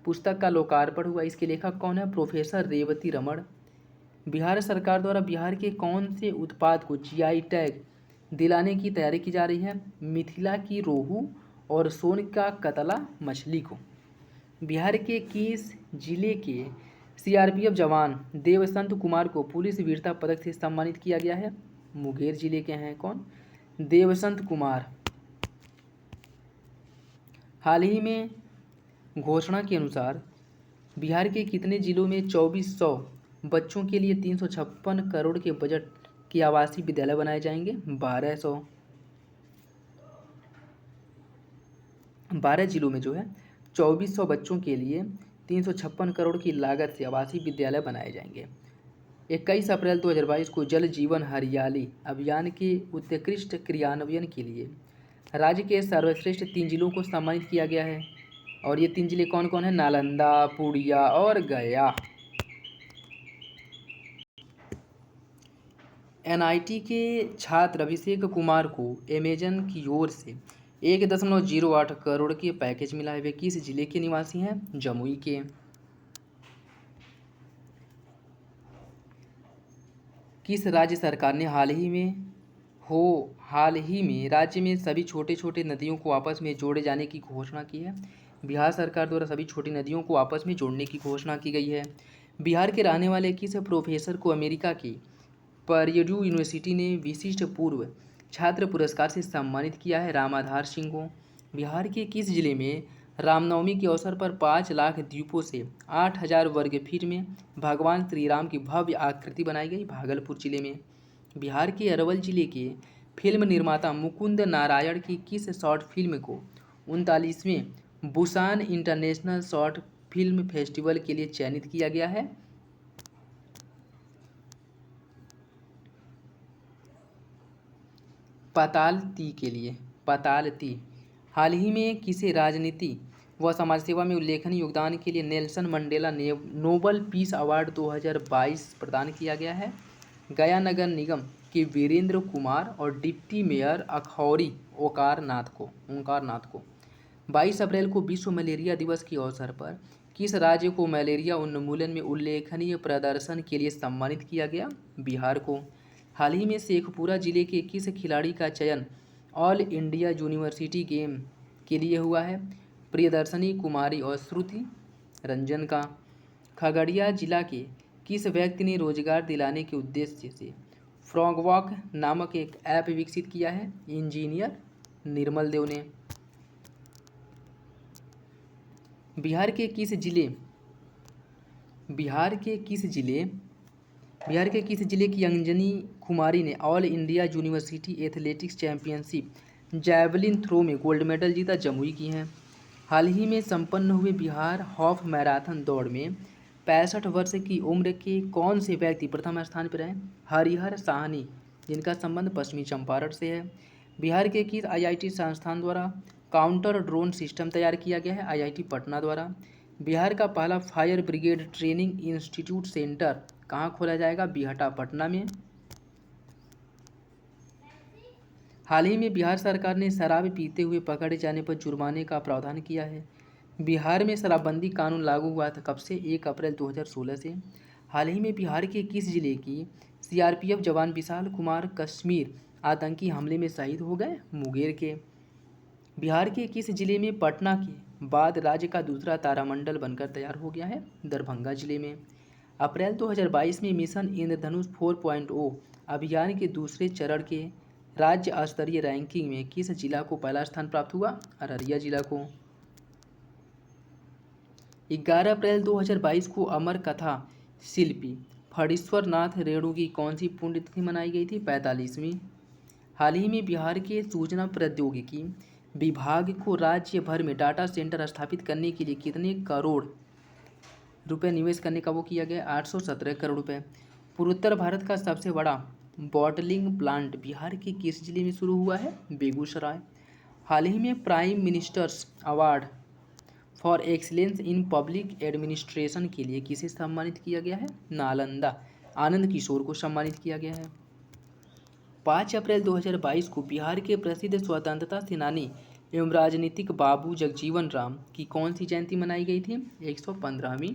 पुस्तक का लोकार्पण हुआ। इसके लेखक कौन है? प्रोफेसर रेवती रमण। बिहार सरकार द्वारा बिहार के कौन से उत्पाद को GI टैग दिलाने की तैयारी की जा रही है? मिथिला की रोहू और सोन का कतला मछली को। बिहार के किस जिले के CRPF जवान देवसंत कुमार को पुलिस वीरता पदक से सम्मानित किया गया है? मुंगेर जिले के हैं कौन? देवसंत कुमार। हाल ही में घोषणा के अनुसार बिहार के कितने जिलों में 2400 बच्चों के लिए 356 करोड़ के बजट के आवासीय विद्यालय बनाए जाएंगे? 12 जिलों में जो है 2400 बच्चों के लिए 356 करोड़ की लागत से आवासीय विद्यालय बनाए जाएंगे। 21 अप्रैल 2022 को जल जीवन हरियाली अभियान के उत्कृष्ट क्रियान्वयन के लिए राज्य के सर्वश्रेष्ठ 3 जिलों को सम्मानित किया गया है। और ये 3 जिले कौन कौन है? नालंदा, पूर्णिया और गया। NIT के छात्र अभिषेक कुमार को अमेजन की ओर से 1.08 करोड़ के पैकेज मिला है। वे किस जिले के निवासी हैं? जमुई के। किस राज्य सरकार ने हाल ही में राज्य में सभी छोटे छोटे नदियों को आपस में जोड़े जाने की घोषणा की है? बिहार सरकार द्वारा सभी छोटी नदियों को आपस में जोड़ने की घोषणा की गई है। बिहार के रहने वाले किस प्रोफेसर को अमेरिका की पर्यड्यू यूनिवर्सिटी ने विशिष्ट पूर्व छात्र पुरस्कार से सम्मानित किया है? रामाधार सिंह को। बिहार के किस जिले में रामनवमी के अवसर पर 5 लाख द्वीपों से 8000 वर्ग फीट में भगवान श्री राम की भव्य आकृति बनाई गई? भागलपुर जिले में। बिहार के अरवल जिले के फिल्म निर्माता मुकुंद नारायण की किस शॉर्ट फिल्म को 39वें Busan international short film festival के लिए चयनित किया गया है? पाताल ती के लिए। पाताल ती। हाल ही में किसे राजनीति व समाज सेवा में उल्लेखनीय योगदान के लिए Nelson Mandela Nobel peace award 2022 प्रदान किया गया है? गया नगर निगम के वीरेंद्र कुमार और डिप्टी मेयर अखौरी ओंकार नाथ को। 22 अप्रैल को विश्व मलेरिया दिवस के अवसर पर किस राज्य को मलेरिया उन्मूलन में उल्लेखनीय प्रदर्शन के लिए सम्मानित किया गया? बिहार को। हाल ही में शेखपुरा जिले के किस खिलाड़ी का चयन ऑल इंडिया यूनिवर्सिटी गेम के लिए हुआ है? प्रियदर्शनी कुमारी और श्रुति रंजन का। खगड़िया जिला के किस व्यक्ति ने रोजगार दिलाने के उद्देश्य से फ्रॉगवॉक नामक एक ऐप विकसित किया है? इंजीनियर निर्मल देव ने। बिहार के किस जिले बिहार के किस जिले बिहार के किस जिले की अंजनी कुमारी ने all India university athletics championship javelin throw में गोल्ड मेडल जीता? जमुई की हैं। हाल ही में संपन्न हुए बिहार हाफ मैराथन दौड़ में 65 वर्ष की उम्र के कौन से व्यक्ति प्रथम स्थान पर रहे? हरिहर साहनी, जिनका संबंध पश्चिमी चंपारण से है। बिहार के किस आईआईटी संस्थान द्वारा काउंटर ड्रोन सिस्टम तैयार किया गया है? आईआईटी पटना द्वारा। बिहार का पहला fire brigade training institute centre कहाँ खोला जाएगा? बीहटा पटना में। हाल ही में बिहार सरकार ने शराब पीते हुए पकड़े जाने पर जुर्माने का प्रावधान किया है। बिहार में शराबबंदी कानून लागू हुआ था कब से? 1 अप्रैल 2016 से। हाल ही में बिहार के किस जिले की सीआरपीएफ जवान विशाल कुमार कश्मीर आतंकी हमले में शहीद हो गए? मुंगेर के। बिहार के किस जिले में पटना के बाद राज्य का दूसरा तारामंडल बनकर तैयार हो गया है? दरभंगा जिले में। अप्रैल 2022 में मिशन इंद्रधनुष 4.0 अभियान के दूसरे चरण के राज्य स्तरीय रैंकिंग में किस जिला को पहला स्थान प्राप्त हुआ? अररिया जिला को। 11 अप्रैल 2022 को अमर कथा शिल्पी फणीश्वर नाथ रेणु की कौन सी पुण्यतिथि मनाई गई थी? 45वीं। हाल ही में बिहार के सूचना प्रौद्योगिकी विभाग को राज्य भर में डाटा सेंटर स्थापित करने के लिए कितने करोड़ रुपए निवेश करने का वो किया गया? 817 करोड़ रुपए। पूर्वोत्तर भारत का सबसे बड़ा बॉटलिंग प्लांट बिहार के किस जिले में शुरू हुआ है? बेगूसराय। हाल ही में prime ministers award for excellence in public administration के लिए किसे सम्मानित किया गया है? नालंदा आनंद किशोर को सम्मानित किया गया है। 5 अप्रैल 2022 को बिहार के प्रसिद्ध स्वतंत्रता सेनानी एवं राजनीतिक बाबू जगजीवन राम की कौन सी जयंती मनाई गई थी? 115वीं।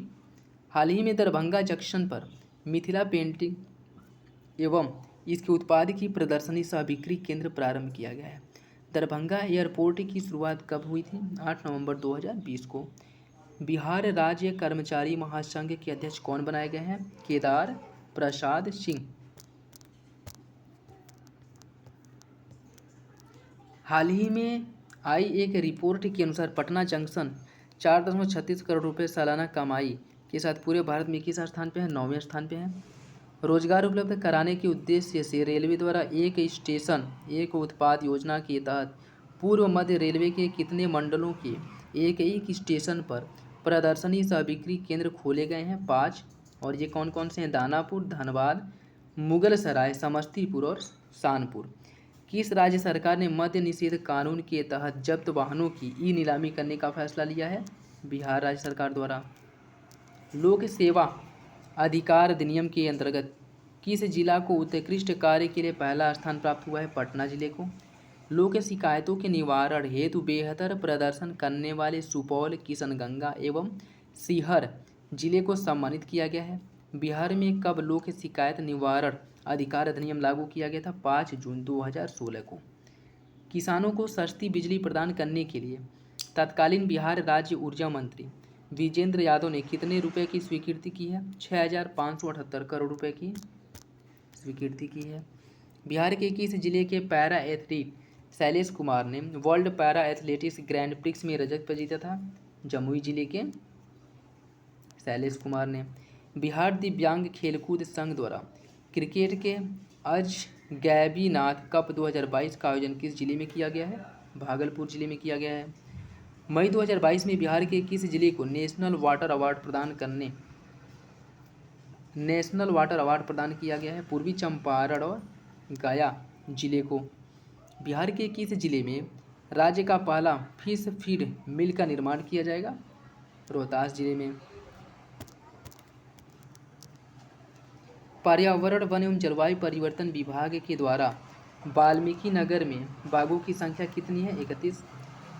हाल ही में दरभंगा जंक्शन पर मिथिला पेंटिंग एवं इसके उत्पाद की प्रदर्शनी सह बिक्री केंद्र प्रारंभ किया गया है। दरभंगा एयरपोर्ट की शुरुआत कब हुई थी? 8 नवंबर 2020 को। बिहार राज्य कर्मचारी महासंघ के अध्यक्ष कौन बनाए गए हैं? केदार प्रसाद सिंह। हाल ही में आई एक रिपोर्ट के अनुसार पटना जंक्शन 4.36 करोड़ रुपए सालाना कमाई के साथ पूरे भारत में किस स्थान पे है? 9वें स्थान पे है। रोजगार उपलब्ध कराने के उद्देश्य से रेलवे द्वारा एक स्टेशन एक उत्पाद योजना के तहत पूर्व मध्य रेलवे के कितने मंडलों के एक स्टेशन पर प्रदर्शनी सह बिक्री केंद्र खोले गए हैं? 5। और ये कौन कौन से हैं? दानापुर, धनबाद, मुगलसराय, समस्तीपुर और कानपुर। किस राज्य सरकार ने मद्य निषेध कानून के तहत जब्त वाहनों की ई नीलामी करने का फैसला लिया है? बिहार राज्य सरकार द्वारा। लोक सेवा अधिकार अधिनियम के अंतर्गत किस जिला को उत्कृष्ट कार्य के लिए पहला स्थान प्राप्त हुआ है? पटना जिले को। लोक शिकायतों के निवारण हेतु बेहतर प्रदर्शन करने वाले सुपौल, किशनगंगा एवं शिवहर जिले को सम्मानित किया गया है। बिहार में कब लोक शिकायत निवारण अधिकार अधिनियम लागू किया गया था? 5 जून 2016 को। किसानों को सस्ती बिजली प्रदान करने के लिए तत्कालीन बिहार राज्य ऊर्जा मंत्री विजेंद्र यादव ने कितने रुपए की स्वीकृति की है? 6,578 करोड़ रुपए की स्वीकृति की है। बिहार के किस जिले के पैरा एथलीट शैलेश कुमार ने world para athletics grand prix में रजत पर जीता था? जमुई जिले के शैलेश कुमार ने। बिहार दिव्यांग खेलकूद संघ द्वारा क्रिकेट के अजगैबीनाथ कप 2022 का आयोजन किस जिले में किया गया है? भागलपुर जिले में किया गया है। मई 2022 में बिहार के किस जिले को नेशनल वाटर अवार्ड प्रदान किया गया है? पूर्वी चंपारण और गया जिले को। बिहार के किस जिले में राज्य का पहला फिश फीड मिल का निर्माण किया जाएगा? रोहतास जिले में। पर्यावरण वन एवं जलवायु परिवर्तन विभाग के द्वारा वाल्मीकि नगर में बाघों की संख्या कितनी है? 31।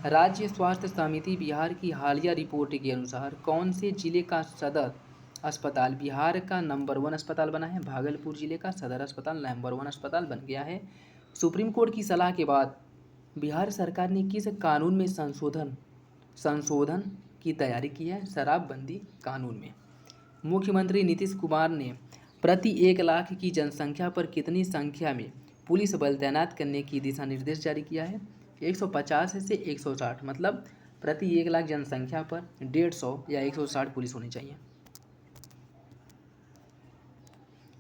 राज्य स्वास्थ्य समिति बिहार की हालिया रिपोर्ट के अनुसार कौन से जिले का सदर अस्पताल बिहार का नंबर 1 अस्पताल बना है? भागलपुर जिले का सदर अस्पताल नंबर 1 अस्पताल बन गया है। सुप्रीम कोर्ट की सलाह के बाद बिहार सरकार ने किस कानून में संशोधन की तैयारी की है शराबबंदी कानून में। मुख्यमंत्री नीतीश कुमार ने प्रति 1 लाख की जनसंख्या पर कितनी संख्या में पुलिस बल तैनात करने की दिशा निर्देश जारी किया है? 150 से 160, मतलब प्रति 1 लाख जनसंख्या पर 150 या 160 पुलिस होनी चाहिए।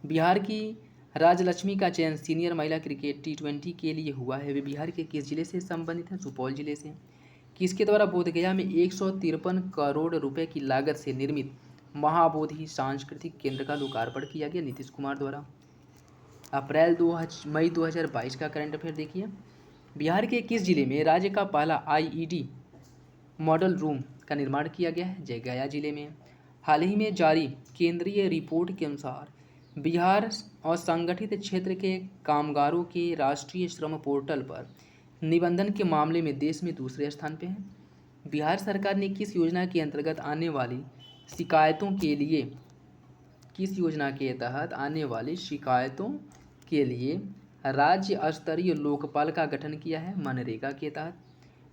बिहार की राजलक्ष्मी का चयन सीनियर महिला क्रिकेट T20 के लिए हुआ है। वे बिहार के किस जिले से संबंधित है? सुपौल जिले से। किसके द्वारा बोधगया में 153 करोड़ रुपए की लागत से निर्मित महाबोधि सांस्कृतिक केंद्र का लोकार्पण किया गया? नीतीश कुमार द्वारा। मई 2022 का करंट अफेयर देखिए। बिहार के किस जिले में राज्य का पहला IED मॉडल रूम का निर्माण किया गया है? गया जिले में। हाल ही में जारी केंद्रीय रिपोर्ट के अनुसार बिहार असंगठित क्षेत्र के कामगारों के राष्ट्रीय श्रम पोर्टल पर निबंधन के मामले में देश में दूसरे स्थान पर है। बिहार सरकार ने किस योजना के अंतर्गत आने वाली शिकायतों के लिए राज्य स्तरीय लोकपाल का गठन किया है? मनरेगा के तहत।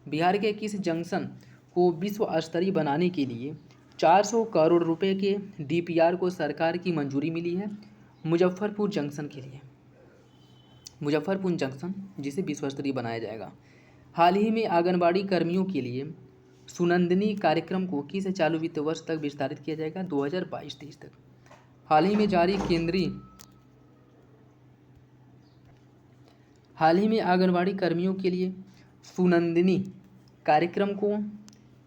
बिहार के किस जंक्शन को विश्व स्तरीय बनाने के लिए 400 करोड़ रुपए के DPR को सरकार की मंजूरी मिली है? मुजफ्फरपुर जंक्शन के लिए। मुजफ्फरपुर जंक्शन जिसे विश्व स्तरीय बनाया जाएगा। हाल ही में आंगनबाड़ी कर्मियों के लिए सुनंदिनी कार्यक्रम को किस चालू वित्त वर्ष तक विस्तारित किया जाएगा? 2022-23 तक। हाल ही में आंगनबाड़ी कर्मियों के लिए सुनंदिनी कार्यक्रम को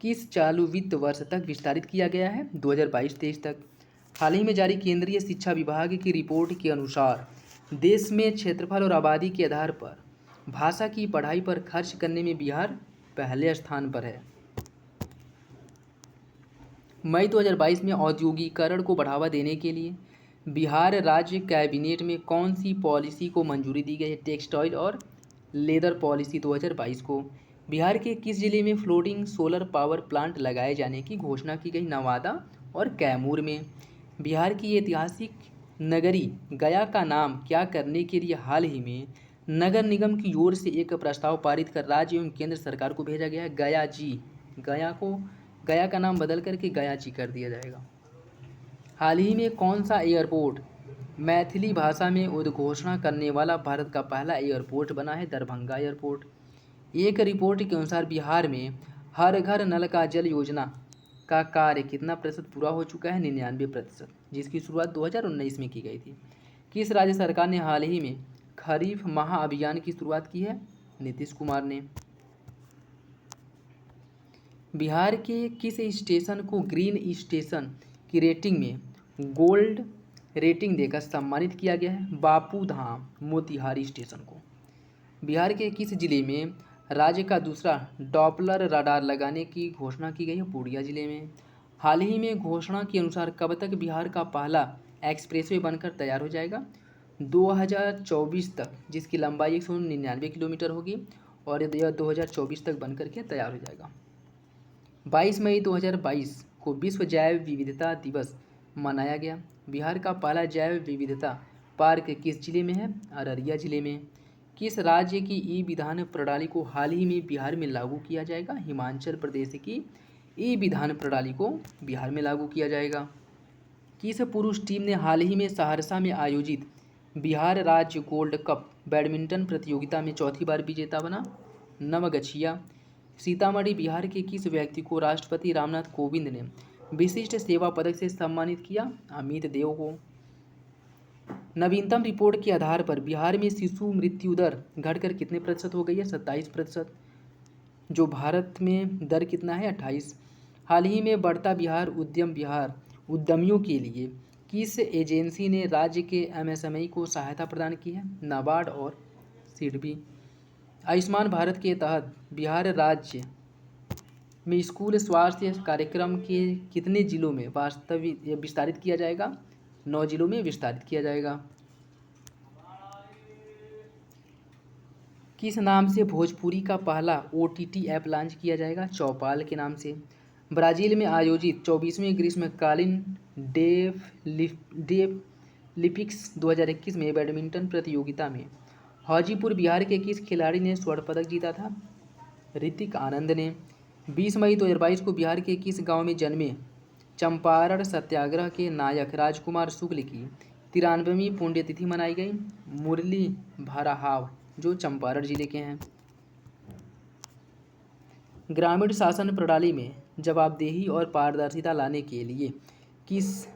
किस चालू वित्त वर्ष तक विस्तारित किया गया है? 2022-23 तक। हाल ही में जारी केंद्रीय शिक्षा विभाग की रिपोर्ट के अनुसार देश में क्षेत्रफल और आबादी के आधार पर भाषा की पढ़ाई पर खर्च करने में बिहार पहले स्थान पर है। मई 2022 में औद्योगिकीकरण को बढ़ावा देने के लिए बिहार राज्य कैबिनेट में कौन सी पॉलिसी को मंजूरी दी गई है? टेक्सटाइल और लेदर पॉलिसी 2022 को। बिहार के किस जिले में फ्लोटिंग सोलर पावर प्लांट लगाए जाने की घोषणा की गई? नवादा और कैमूर में। बिहार की ऐतिहासिक नगरी गया का नाम क्या करने के लिए हाल ही में नगर निगम की ओर से एक प्रस्ताव पारित कर राज्य एवं केंद्र सरकार को भेजा गया है? गया का नाम बदल करके गयाची कर दिया जाएगा। हाल ही में कौन सा एयरपोर्ट मैथिली भाषा में उद्घोषणा करने वाला भारत का पहला एयरपोर्ट बना है? दरभंगा एयरपोर्ट। एक रिपोर्ट के अनुसार बिहार में हर घर नल का जल योजना का कार्य कितना प्रतिशत पूरा हो चुका है? 99%, जिसकी शुरुआत 2019 में की गई थी। किस राज्य सरकार ने हाल ही में खरीफ महाअभियान की शुरुआत की है? नीतीश कुमार ने। बिहार के किस स्टेशन को ग्रीन स्टेशन की रेटिंग में गोल्ड रेटिंग देकर सम्मानित किया गया है? बापू धाम मोतिहारी स्टेशन को। बिहार के किस जिले में राज्य का दूसरा डॉपलर रडार लगाने की घोषणा की गई है? पूर्णिया जिले में। हाल ही में घोषणा के अनुसार कब तक बिहार का पहला एक्सप्रेसवे बनकर तैयार हो जाएगा? 2024 तक, जिसकी लंबाई 199 किलोमीटर होगी और यह 2024 तक बनकर के तैयार हो जाएगा। 22 मई 2022 को विश्व जैव विविधता दिवस मनाया गया। बिहार का पहला जैव विविधता पार्क किस जिले में है? अररिया जिले में। किस राज्य की ई-विधान प्रणाली को हाल ही में बिहार में लागू किया जाएगा? हिमाचल प्रदेश की ई-विधान प्रणाली को बिहार में लागू किया जाएगा। किस पुरुष टीम ने हाल ही में सहरसा में आयोजित बिहार राज्य गोल्ड कप बैडमिंटन प्रतियोगिता में चौथी बार विजेता बना? नवगछिया। सीतामढ़ी बिहार के किस व्यक्ति को राष्ट्रपति रामनाथ कोविंद ने विशिष्ट सेवा पदक से सम्मानित किया? अमित देव को। नवीनतम रिपोर्ट के आधार पर बिहार में शिशु मृत्यु दर घटकर कितने प्रतिशत हो गई है? 27%। जो भारत में दर कितना है? 28। हाल ही में बढ़ता बिहार उद्यमियों के लिए किस एजेंसी ने राज्य के MSME को सहायता प्रदान की है? नाबार्ड और सिडबी। आयुष्मान भारत के तहत बिहार राज्य में स्कूल स्वास्थ्य कार्यक्रम के कितने जिलों में विस्तारित किया जाएगा? 9 जिलों में विस्तारित किया जाएगा। किस नाम से भोजपुरी का पहला OTT ऐप लॉन्च किया जाएगा? चौपाल के नाम से। ब्राज़ील में आयोजित 24वें ग्रीष्मकालीन डेफलिम्पिक्स 2021 में बैडमिंटन प्रतियोगिता में हाजीपुर बिहार के किस खिलाड़ी ने स्वर्ण पदक जीता था? ऋतिक आनंद ने। 20 मई 2022 को बिहार के किस गांव में जन्मे चंपारण सत्याग्रह के नायक राजकुमार शुक्ल की 93वीं पुण्यतिथि मनाई गई? मुरली भराहाव, जो चंपारण जिले के हैं। ग्रामीण शासन प्रणाली में जवाबदेही और पारदर्शिता लाने के लिए किस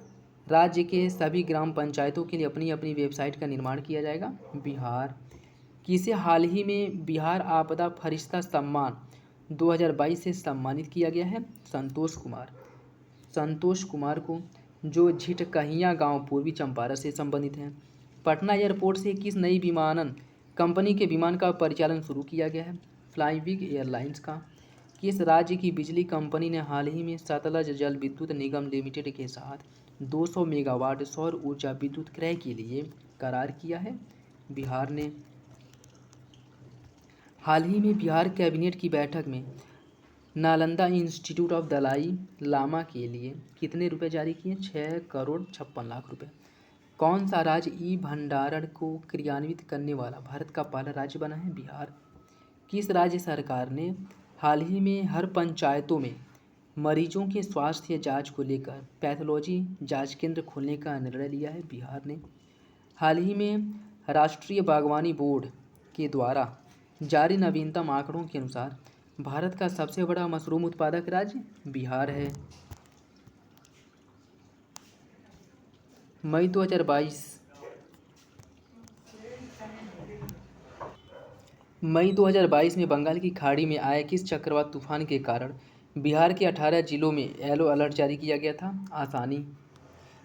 राज्य के सभी ग्राम पंचायतों के लिए अपनी अपनी वेबसाइट का निर्माण किया जाएगा? बिहार। किसे हाल ही में बिहार आपदा फरिश्ता सम्मान 2022 से सम्मानित किया गया है? संतोष कुमार। संतोष कुमार को, जो झिटकहियाँ गांव पूर्वी चंपारण से संबंधित हैं। पटना एयरपोर्ट से किस नई विमानन कंपनी के विमान का परिचालन शुरू किया गया है? फ्लाईविग एयरलाइंस का। किस राज्य की बिजली कंपनी ने हाल ही में सतलज जल विद्युत निगम लिमिटेड के साथ 200 मेगावाट सौर ऊर्जा विद्युत क्रय के लिए करार किया है? बिहार ने। हाल ही में बिहार कैबिनेट की बैठक में नालंदा इंस्टीट्यूट ऑफ दलाई लामा के लिए कितने रुपए जारी किए? 6 करोड़ 56 लाख रुपए। कौन सा राज्य ई भंडारण को क्रियान्वित करने वाला भारत का पहला राज्य बना है? बिहार। किस राज्य सरकार ने हाल ही में हर पंचायतों में मरीजों के स्वास्थ्य जांच को लेकर पैथोलॉजी जांच केंद्र खोलने का निर्णय लिया है? बिहार ने। हाल ही में राष्ट्रीय बागवानी बोर्ड के द्वारा जारी नवीनतम आंकड़ों के अनुसार भारत का सबसे बड़ा मशरूम उत्पादक राज्य बिहार है। मई 2022 में बंगाल की खाड़ी में आए किस चक्रवात तूफान के कारण बिहार के 18 जिलों में येलो अलर्ट जारी किया गया था? आसानी।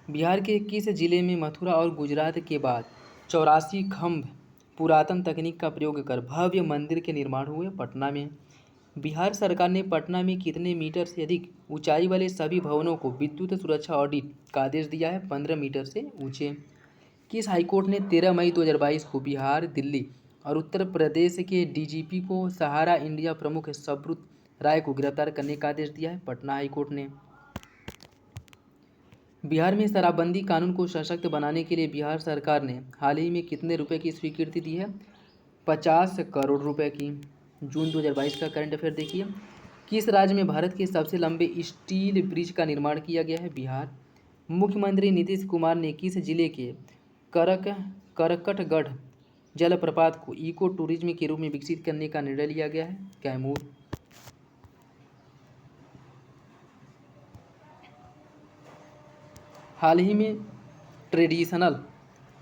बिहार के किस जिले में मथुरा और गुजरात के बाद 84 खंभ पुरातन तकनीक का प्रयोग कर भव्य मंदिर के निर्माण हुए? पटना में। बिहार सरकार ने पटना में कितने मीटर से अधिक ऊंचाई वाले सभी भवनों को विद्युत सुरक्षा ऑडिट का आदेश दिया है? 15 मीटर से ऊंचे। किस हाईकोर्ट ने 13 मई 2022 को बिहार, दिल्ली और उत्तर प्रदेश के डीजीपी को सहारा इंडिया प्रमुख सुब्रत राय को गिरफ्तार करने का आदेश दिया है? पटना हाईकोर्ट ने। बिहार में शराबबंदी कानून को सशक्त बनाने के लिए बिहार सरकार ने हाल ही में कितने रुपए की स्वीकृति दी है? 50 करोड़ रुपए की। जून 2022 का करंट अफेयर देखिए। किस राज्य में भारत के सबसे लंबे स्टील ब्रिज का निर्माण किया गया है? बिहार। मुख्यमंत्री नीतीश कुमार ने किस जिले के करकटगढ़ जलप्रपात को इको टूरिज्म के रूप में विकसित करने का निर्णय लिया गया है? कैमूर। हाल ही में traditional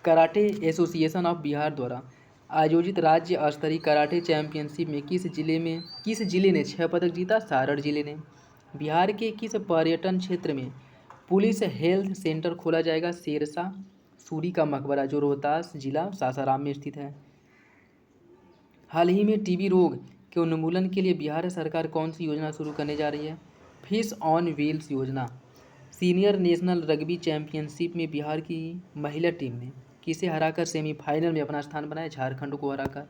karate association of Bihar द्वारा आयोजित राज्य स्तरीय कराटे चैंपियनशिप में किस जिले ने 6 पदक जीता? सारण जिले ने। बिहार के किस पर्यटन क्षेत्र में पुलिस हेल्थ सेंटर खोला जाएगा? शेरशाह सूरी का मकबरा, जो रोहतास जिला सासाराम में स्थित है। हाल ही में टीबी रोग के उन्मूलन के लिए बिहार सरकार कौन सी योजना शुरू करने जा रही है? फिश ऑन व्हील्स योजना। सीनियर नेशनल रग्बी चैंपियनशिप में बिहार की महिला टीम ने किसे हराकर सेमीफाइनल में अपना स्थान बनाया? झारखंड को हराकर।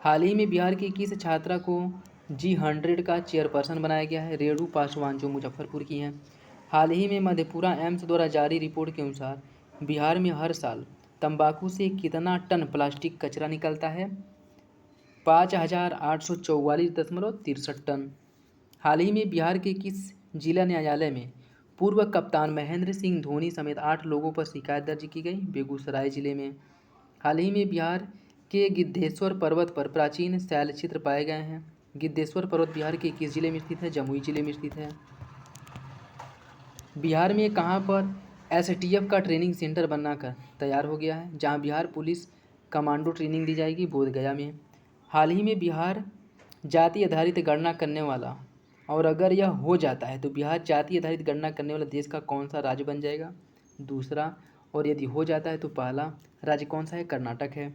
हाल ही में बिहार की किस छात्रा को G100 का चेयरपर्सन बनाया गया है? रेणु पासवान, जो मुजफ्फरपुर की हैं। हाल ही में मधेपुरा एम्स द्वारा जारी रिपोर्ट के अनुसार बिहार में हर साल तंबाकू से कितना टन प्लास्टिक कचरा निकलता है? 5844.63 टन। हाल ही में बिहार के किस जिला न्यायालय में पूर्व कप्तान महेंद्र सिंह धोनी समेत 8 लोगों पर शिकायत दर्ज की गई? बेगूसराय जिले में। हाल ही में बिहार के गिद्धेश्वर पर्वत पर प्राचीन शैलचित्र पाए गए हैं? गिद्धेश्वर पर्वत बिहार के किस जिले में स्थित है? जमुई जिले में स्थित है। बिहार में कहाँ पर एसटीएफ का ट्रेनिंग सेंटर बनकर तैयार हो गया है, जहाँ बिहार पुलिस कमांडो ट्रेनिंग दी जाएगी? बोधगया में। हाल ही में बिहार जाति आधारित गणना करने वाला, और अगर यह हो जाता है तो बिहार जाति आधारित गणना करने वाला देश का कौन सा राज्य बन जाएगा? दूसरा। और यदि हो जाता है तो पहला राज्य कौन सा है? कर्नाटक है।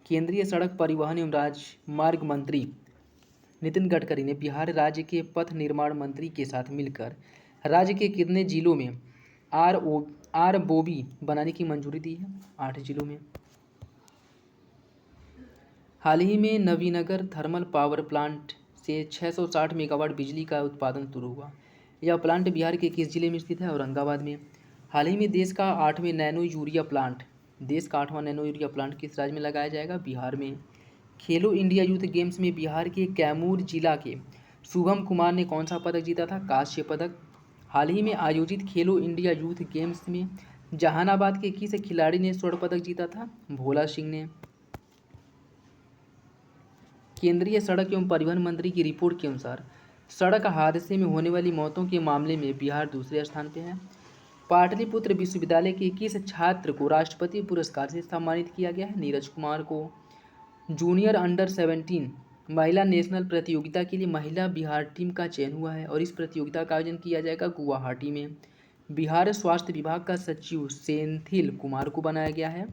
केंद्रीय सड़क परिवहन एवं राजमार्ग मंत्री नितिन गडकरी ने बिहार राज्य के पथ निर्माण मंत्री के साथ मिलकर राज्य के कितने जिलों में आरओबी बनाने की मंजूरी दी है? 8 जिलों में। हाल ही में नवीनगर थर्मल पावर प्लांट से 660 मेगावाट बिजली का उत्पादन शुरू हुआ। यह प्लांट बिहार के किस जिले में स्थित है? औरंगाबाद में। हाल ही में देश का 8वां नैनो यूरिया प्लांट किस राज्य में लगाया जाएगा? बिहार में। खेलो इंडिया यूथ गेम्स में बिहार के कैमूर जिला के शुभम कुमार ने कौन सा पदक जीता था? कांस्य पदक। हाल ही में आयोजित खेलो इंडिया यूथ गेम्स में जहानाबाद के किस खिलाड़ी ने स्वर्ण पदक जीता था? भोला सिंह ने। केंद्रीय सड़क एवं परिवहन मंत्री की रिपोर्ट के अनुसार सड़क हादसे में होने वाली मौतों के मामले में बिहार दूसरे स्थान पर है। पाटलिपुत्र विश्वविद्यालय के किस छात्र को राष्ट्रपति पुरस्कार से सम्मानित किया गया है? नीरज कुमार को। जूनियर अंडर 17 महिला नेशनल प्रतियोगिता के लिए महिला बिहार टीम का चयन हुआ है और इस प्रतियोगिता का आयोजन किया जाएगा गुवाहाटी में। बिहार स्वास्थ्य विभाग का सचिव सेंथिल कुमार को बनाया गया है।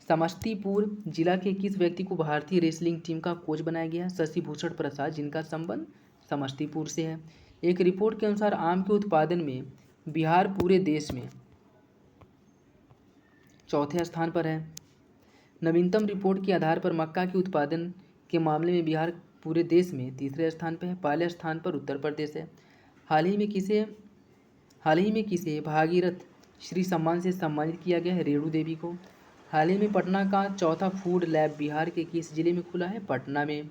समस्तीपुर जिला के किस व्यक्ति को भारतीय रेसलिंग टीम का कोच बनाया गया है? शशि भूषण प्रसाद, जिनका संबंध समस्तीपुर से है। एक रिपोर्ट के अनुसार आम के उत्पादन में बिहार पूरे देश में चौथे स्थान पर है। नवीनतम रिपोर्ट के आधार पर मक्का के उत्पादन के मामले में बिहार पूरे देश में तीसरे स्थान पर है। पहले स्थान पर उत्तर प्रदेश है। हाल ही में किसे भागीरथ श्री सम्मान से सम्मानित किया गया है? रेणु देवी को। हाल ही में पटना का चौथा फूड लैब बिहार के किस जिले में खुला है? पटना में।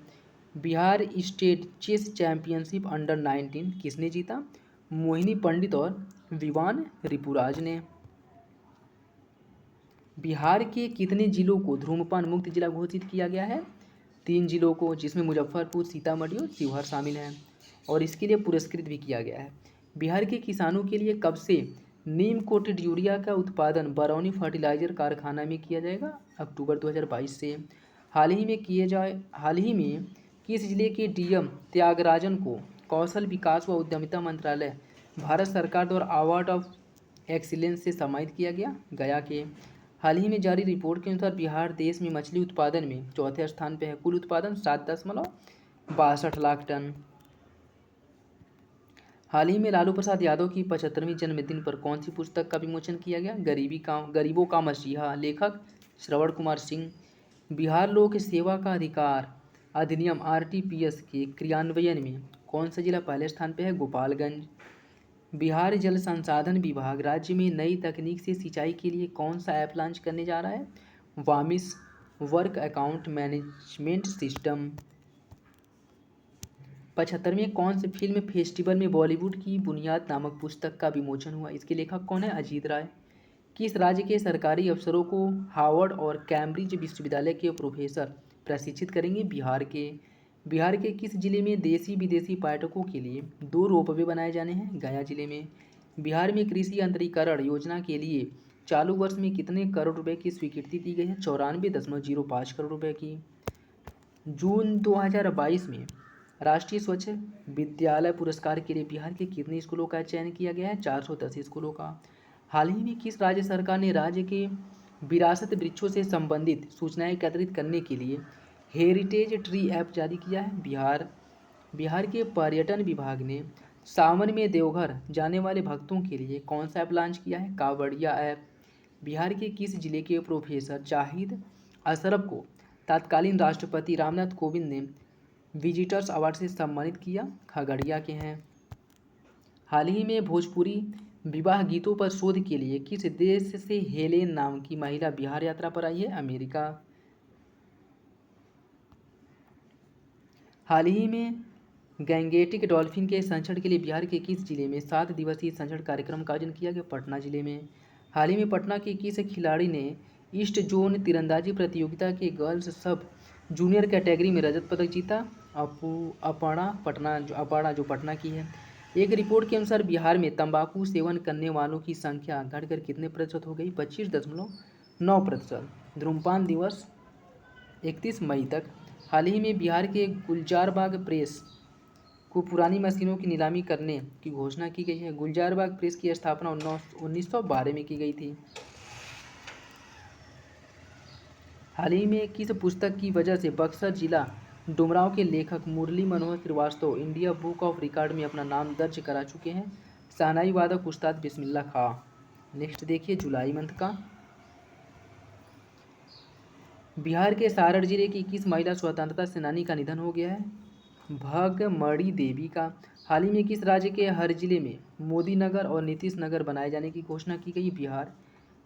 Bihar state chess championship under 19 किसने जीता? मोहिनी पंडित और विवान रिपुराज ने। बिहार के कितने जिलों को धूम्रपान मुक्त जिला घोषित किया गया है? 3 जिलों को, जिसमें मुजफ्फरपुर, सीतामढ़ी और शिवहर शामिल हैं और इसके लिए पुरस्कृत भी किया गया है। बिहार के किसानों के लिए कब से नीम कोटेड यूरिया का उत्पादन बरौनी फर्टिलाइजर कारखाना में किया जाएगा? अक्टूबर 2022 से। हाल ही में किस जिले के डीएम त्यागराजन को कौशल विकास व उद्यमिता मंत्रालय भारत सरकार द्वारा अवार्ड ऑफ एक्सीलेंस से सम्मानित किया गया? गया के। हाल ही में जारी रिपोर्ट के अनुसार बिहार देश में मछली उत्पादन में चौथे स्थान पर है। कुल उत्पादन 7.62 लाख टन। हाल ही में लालू प्रसाद यादव की 75वीं जन्मदिन पर कौन सी पुस्तक का विमोचन किया गया? गरीबों का मसीहा। लेखक श्रवण कुमार सिंह। बिहार लोक सेवा का अधिकार अधिनियम आरटीपीएस के क्रियान्वयन में कौन सा जिला पहले स्थान पर है? गोपालगंज। बिहार जल संसाधन विभाग राज्य में नई तकनीक से सिंचाई के लिए कौन सा ऐप लॉन्च करने जा रहा है? वामिस वर्क अकाउंट मैनेजमेंट सिस्टम। 75वें कौन से फिल्म फेस्टिवल में बॉलीवुड की बुनियाद नामक पुस्तक का विमोचन हुआ? इसके लेखक कौन है? अजीत राय। किस राज्य के सरकारी अफसरों को हार्वर्ड और कैम्ब्रिज विश्वविद्यालय के प्रोफेसर प्रशिक्षित करेंगे? बिहार के। बिहार के किस जिले में देसी विदेशी पर्यटकों के लिए 2 रोपवे बनाए जाने हैं? गया जिले में। बिहार में कृषि यंत्रीकरण योजना के लिए चालू वर्ष में कितने करोड़ रुपए की स्वीकृति दी गई है? 94.05 करोड़ रुपए की। जून 2022 में राष्ट्रीय स्वच्छ विद्यालय पुरस्कार के लिए बिहार के कितने स्कूलों का चयन किया गया है? 410 स्कूलों का। हाल ही में किस राज्य सरकार ने राज्य के विरासत वृक्षों से संबंधित सूचनाएं एकत्रित करने के लिए हेरिटेज ट्री ऐप जारी किया है? बिहार के पर्यटन विभाग ने सावन में देवघर जाने वाले भक्तों के लिए कौन सा ऐप लॉन्च किया है? कांवड़िया ऐप। बिहार के किस जिले के प्रोफेसर जाहिद अशरफ को तत्कालीन राष्ट्रपति रामनाथ कोविंद ने विजिटर्स अवार्ड से सम्मानित किया? खगड़िया के हैं। हाल ही में भोजपुरी विवाह गीतों पर शोध के लिए किस देश से हेलेन नाम की महिला बिहार यात्रा पर आई है? अमेरिका। हाल ही में गैंगेटिक डॉल्फिन के संरक्षण के लिए बिहार के किस जिले में 7 दिवसीय संरक्षण कार्यक्रम का आयोजन किया गया? पटना जिले में। हाल ही में पटना के किस खिलाड़ी ने ईस्ट जोन तीरंदाजी प्रतियोगिता के गर्ल्स सब जूनियर कैटेगरी में रजत पदक जीता? अपाड़ा जो पटना की है। एक रिपोर्ट के अनुसार बिहार में तंबाकू सेवन करने वालों की संख्या घटकर कितने प्रतिशत हो गई? 25.9%। धूम्रपान दिवस 31 मई तक। हाल ही में बिहार के गुलजारबाग प्रेस को पुरानी मशीनों की नीलामी करने की घोषणा की गई है। गुलजारबाग प्रेस की स्थापना 1912 में की गई थी। हाल ही में किस पुस्तक की वजह से बक्सर जिला डुमरांव के लेखक Murli Manohar Shrivastava India book of record में अपना नाम दर्ज करा चुके हैं? शहनाई वादक उस्ताद बिस्मिल्ला खां। नेक्स्ट देखिए जुलाई मंथ का। बिहार के सारण जिले की किस महिला स्वतंत्रता सेनानी का निधन हो गया है? भगमड़ी देवी का। हाल ही में किस राज्य के हर जिले में मोदी नगर और नीतीश नगर बनाए जाने की घोषणा की गई?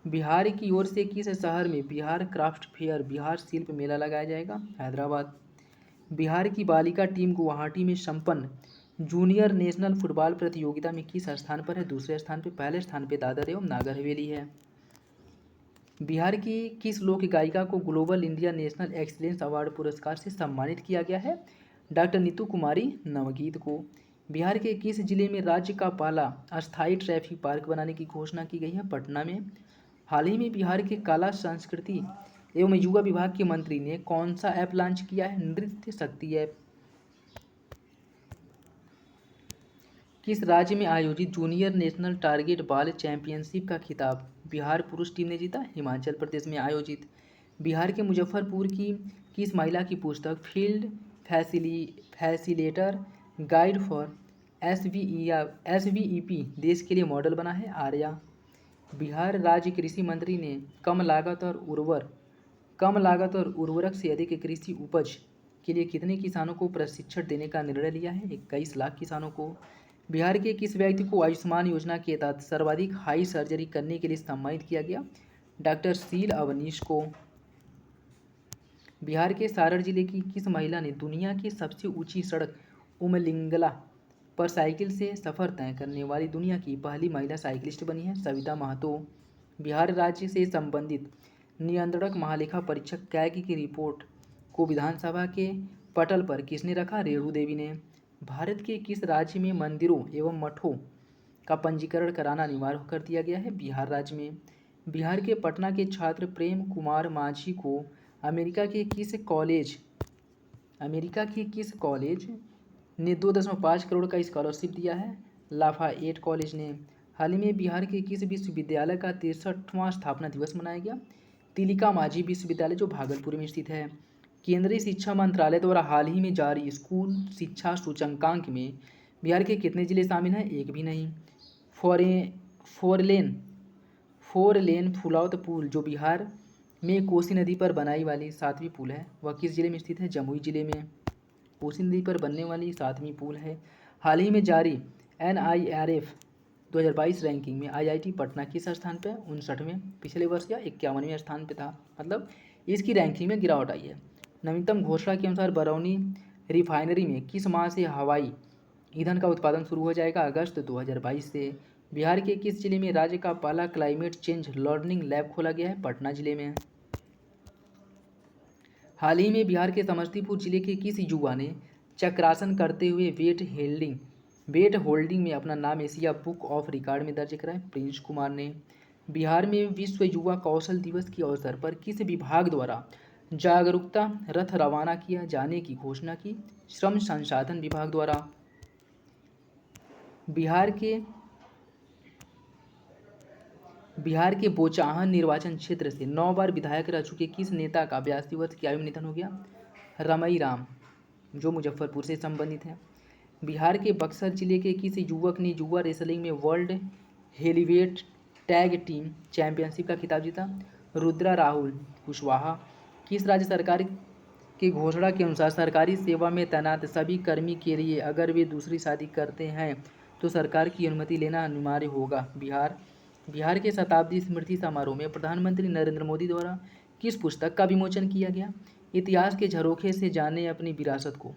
बिहार की ओर से किस शहर में बिहार क्राफ्ट फेयर बिहार शिल्प मेला लगाया जाएगा? हैदराबाद। बिहार की बालिका टीम गुवाहाटी में संपन्न जूनियर नेशनल फुटबॉल प्रतियोगिता में किस स्थान पर है? दूसरे स्थान पर। पहले स्थान पर दादर एवं नागर हवेली है। बिहार की किस लोक गायिका को global India national excellence award पुरस्कार से सम्मानित किया गया है? डॉक्टर नीतू कुमारी नवगीत को। बिहार के किस जिले में राज्य का पहला अस्थायी ट्रैफिक पार्क बनाने की घोषणा की गई है? पटना में। हाल ही में बिहार के कला संस्कृति एवं युवा विभाग के मंत्री ने कौन सा ऐप लॉन्च किया है? नृत्य शक्ति ऐप। किस राज्य में आयोजित junior national target ball championship का खिताब बिहार पुरुष टीम ने जीता? हिमाचल प्रदेश में आयोजित। बिहार के मुजफ्फरपुर की किस महिला की पुस्तक field facilitator guide for SVEP देश के लिए मॉडल बना है? आर्या। बिहार राज्य कृषि मंत्री ने कम लागत और उर्वरक से अधिक कृषि उपज के लिए कितने किसानों को प्रशिक्षण देने का निर्णय लिया है? 21 लाख किसानों को। बिहार के किस व्यक्ति को आयुष्मान योजना के तहत सर्वाधिक हाई सर्जरी करने के लिए सम्मानित किया गया? डॉक्टर शील अवनीश को। बिहार के सारण जिले की किस महिला ने दुनिया की सबसे ऊंची सड़क उमलिंगला पर साइकिल से सफ़र तय करने वाली दुनिया की पहली महिला साइकिलिस्ट बनी है? सविता महतो। बिहार राज्य से संबंधित नियंत्रक महालेखा परीक्षक कैग की रिपोर्ट को विधानसभा के पटल पर किसने रखा? रेणु देवी ने। भारत के किस राज्य में मंदिरों एवं मठों का पंजीकरण कराना अनिवार्य कर दिया गया है? बिहार राज्य में। बिहार के पटना के छात्र प्रेम कुमार माझी को अमेरिका के किस कॉलेज ने 2.5 करोड़ का स्कॉलरशिप दिया है? लाफाएट कॉलेज ने। हाल ही में बिहार के किस विश्वविद्यालय का 63वां स्थापना दिवस मनाया गया? तिलका माझी विश्वविद्यालय जो भागलपुर में स्थित है। केंद्रीय शिक्षा मंत्रालय द्वारा हाल ही में जारी स्कूल शिक्षा सूचकांक में बिहार के कितने जिले शामिल हैं? एक भी नहीं। फोर लेन फुलौत पुल जो बिहार में कोसी नदी पर बनाई वाली 7वीं पुल है, वह किस जिले में स्थित है? जमुई जिले में। कोसी नदी पर बनने वाली 7वीं पुल है। हाल ही में जारी NIRF 2022 रैंकिंग में IIT पटना किस स्थान पर? 59वें। पिछले वर्ष या 51वें स्थान पर था, मतलब इसकी रैंकिंग में गिरावट आई है। नवीनतम घोषणा के अनुसार बरौनी रिफाइनरी में किस माह से हवाई ईंधन का उत्पादन शुरू हो जाएगा? अगस्त 2022 से। बिहार के किस जिले में राज्य का पहला क्लाइमेट चेंज लर्निंग लैब खोला गया है? पटना जिले में। हाल ही में बिहार के समस्तीपुर जिले के किस युवा ने चक्रासन करते हुए वेट होल्डिंग में अपना नाम एशिया बुक ऑफ रिकॉर्ड में दर्ज कराया? प्रिंस कुमार ने। बिहार में विश्व युवा कौशल दिवस के अवसर पर किस विभाग द्वारा जागरूकता रथ रवाना किया जाने की घोषणा की? श्रम संसाधन विभाग द्वारा। बिहार के बोचाहन निर्वाचन क्षेत्र से 9 बार विधायक रह चुके किस नेता का 82 वर्ष की आयु में निधन हो गया? रमई राम, जो मुजफ्फरपुर से संबंधित है। बिहार के बक्सर जिले के किस युवक ने युवा रेसलिंग में world heavyweight tag team championship का खिताब जीता? रुद्रा राहुल कुशवाहा। किस राज्य सरकार की घोषणा के अनुसार सरकारी सेवा में तैनात सभी कर्मी के लिए अगर वे दूसरी शादी करते हैं तो सरकार की अनुमति लेना अनिवार्य होगा? बिहार के शताब्दी स्मृति समारोह में प्रधानमंत्री नरेंद्र मोदी द्वारा किस पुस्तक का विमोचन किया गया? इतिहास के झरोखे से जाने अपनी विरासत को।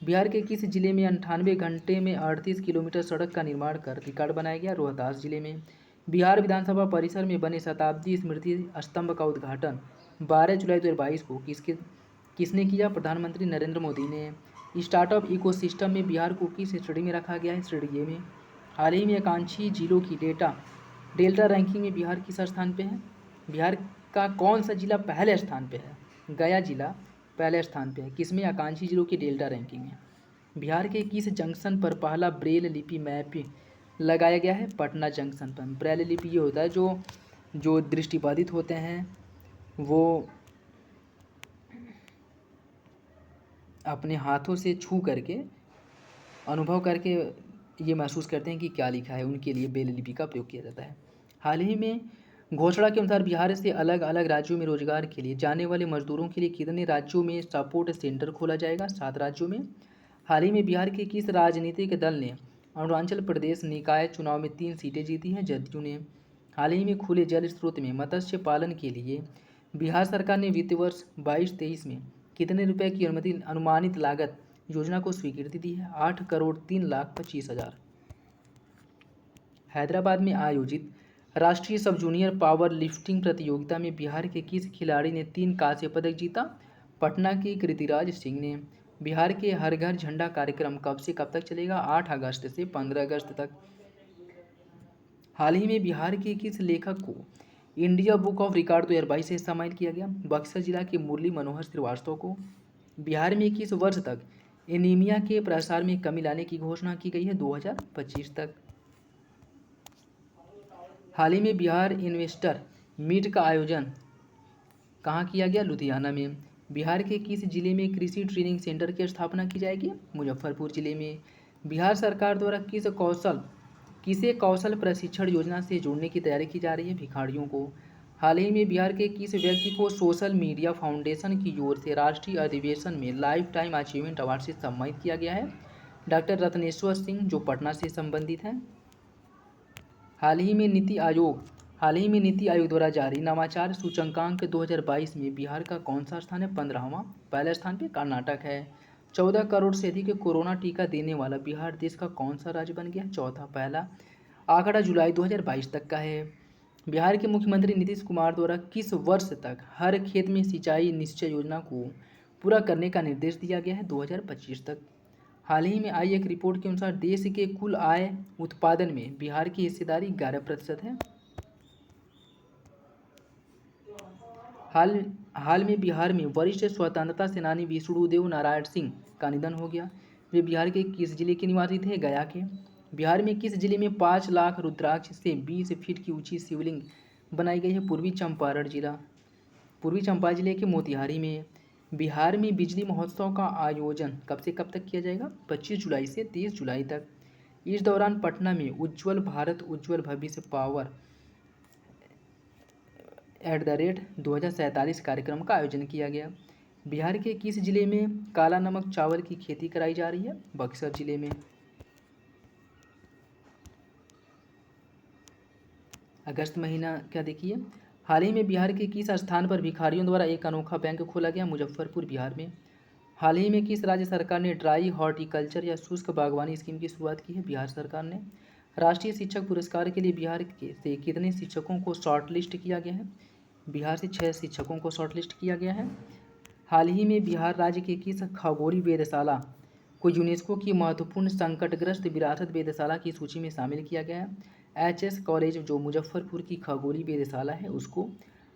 बिहार के किस जिले में 98 घंटे में 38 किलोमीटर सड़क का निर्माण कर रिकॉर्ड बनाया गया? रोहतास जिले में। बिहार विधानसभा परिसर में बने शताब्दी स्मृति स्तंभ का उद्घाटन 12 जुलाई 2022 को किसने किया? प्रधानमंत्री नरेंद्र मोदी ने। स्टार्टअप इकोसिस्टम में बिहार को किस श्रेणी में रखा गया है? श्रेणी ए में। हाल ही में आकांक्षी जिलों की डेल्टा रैंकिंग में बिहार किस स्थान पे है? बिहार का कौन सा जिला पहले स्थान पे है? गया जिला पहले स्थान पे है। किसमें? आकांक्षी जिलों की डेल्टा रैंकिंग में। बिहार के किस जंक्शन पर पहला ब्रेल लिपि मैप लगाया गया है? पटना जंक्शन पर। ब्रेल लिपि ये होता है जो दृष्टिबाधित होते हैं वो अपने हाथों से छू करके अनुभव करके ये महसूस करते हैं कि क्या लिखा है, उनके लिए ब्रेल लिपि का प्रयोग किया जाता है। हाल ही में घोषणा के अनुसार बिहार से अलग अलग राज्यों में रोजगार के लिए जाने वाले मजदूरों के लिए कितने राज्यों में सपोर्ट सेंटर खोला जाएगा? 7 राज्यों में। हाल ही में बिहार के किस राजनीतिक दल ने अरुणाचल प्रदेश निकाय चुनाव में 3 सीटें जीती हैं? जदयू ने। हाल ही में खुले जल स्रोत में मत्स्य पालन के लिए बिहार सरकार ने वित्त वर्ष 22-23 में कितने रुपए की अनुमानित लागत योजना को स्वीकृति दी है? 8,03,25,000। हैदराबाद में आयोजित राष्ट्रीय सब जूनियर पावर लिफ्टिंग प्रतियोगिता में बिहार के किस खिलाड़ी ने 3 कांस्य पदक जीता? पटना के कृतिराज सिंह ने। बिहार के हर घर झंडा कार्यक्रम कब से कब तक चलेगा? 8 अगस्त से 15 अगस्त तक। हाल ही में बिहार के किस लेखक को इंडिया बुक ऑफ रिकॉर्ड 2022 से शामिल किया गया? बक्सर जिला के मुरली मनोहर श्रीवास्तव को। बिहार में किस वर्ष तक एनीमिया के प्रसार में कमी लाने की घोषणा की गई है? 2025 तक। हाल ही में बिहार इन्वेस्टर मीट का आयोजन कहाँ किया गया? लुधियाना में। बिहार के किस जिले में कृषि ट्रेनिंग सेंटर की स्थापना की जाएगी? मुजफ्फरपुर जिले में। बिहार सरकार द्वारा किसे कौशल प्रशिक्षण योजना से जोड़ने की तैयारी की जा रही है? भिखारियों को। हाल ही में बिहार के किस व्यक्ति को सोशल मीडिया फाउंडेशन की ओर से राष्ट्रीय अधिवेशन में लाइफ टाइम अचीवमेंट अवार्ड से सम्मानित किया गया है? डॉक्टर रत्नेश्वर सिंह, जो पटना से संबंधित हैं। हाल ही में नीति आयोग द्वारा जारी नवाचार सूचकांक 2022 में बिहार का कौन सा स्थान है? 15वां। पहले स्थान पे कर्नाटक है। 14 करोड़ से अधिक कोरोना टीका देने वाला बिहार देश का कौन सा राज्य बन गया? चौथा। पहला आंकड़ा जुलाई 2022 तक का है। बिहार के मुख्यमंत्री नीतीश कुमार द्वारा किस वर्ष तक हर खेत में सिंचाई निश्चय योजना को पूरा करने का निर्देश दिया गया है? 2025 तक। हाल ही में आई एक रिपोर्ट के अनुसार देश के कुल आय उत्पादन में बिहार की हिस्सेदारी 11% है। हाल में बिहार में वरिष्ठ स्वतंत्रता सेनानी विष्णुदेव नारायण सिंह का निधन हो गया। वे बिहार के किस जिले के निवासी थे? गया के। बिहार में किस जिले में 5 लाख रुद्राक्ष से 20 फीट की ऊंची शिवलिंग बनाई गई है? पूर्वी चंपारण जिले के मोतिहारी में। बिहार में बिजली महोत्सव का आयोजन कब से कब तक किया जाएगा? 25 जुलाई से 30 जुलाई तक। इस दौरान पटना में उज्ज्वल भारत उज्ज्वल भविष्य पावर @2047 कार्यक्रम का आयोजन किया गया। बिहार के किस जिले में काला नमक चावल की खेती कराई जा रही है? बक्सर जिले में। अगस्त महीना क्या देखिए, हाल ही में बिहार के किस स्थान पर भिखारियों द्वारा एक अनोखा बैंक खोला गया? मुजफ्फरपुर बिहार में। हाल ही में किस राज्य सरकार ने ड्राई हॉर्टिकल्चर या शुष्क बागवानी स्कीम की शुरुआत की है? बिहार सरकार ने। राष्ट्रीय शिक्षक पुरस्कार के लिए बिहार से कितने शिक्षकों को शॉर्टलिस्ट किया गया है? बिहार से 6 शिक्षकों को शॉर्टलिस्ट किया गया है। हाल ही में बिहार राज्य के किस खगोलीय वेधशाला को यूनेस्को की महत्वपूर्ण संकटग्रस्त विरासत वेधशाला की सूची में शामिल किया गया है? HS कॉलेज, जो मुजफ्फरपुर की खगोलीय वेधशाला है, उसको।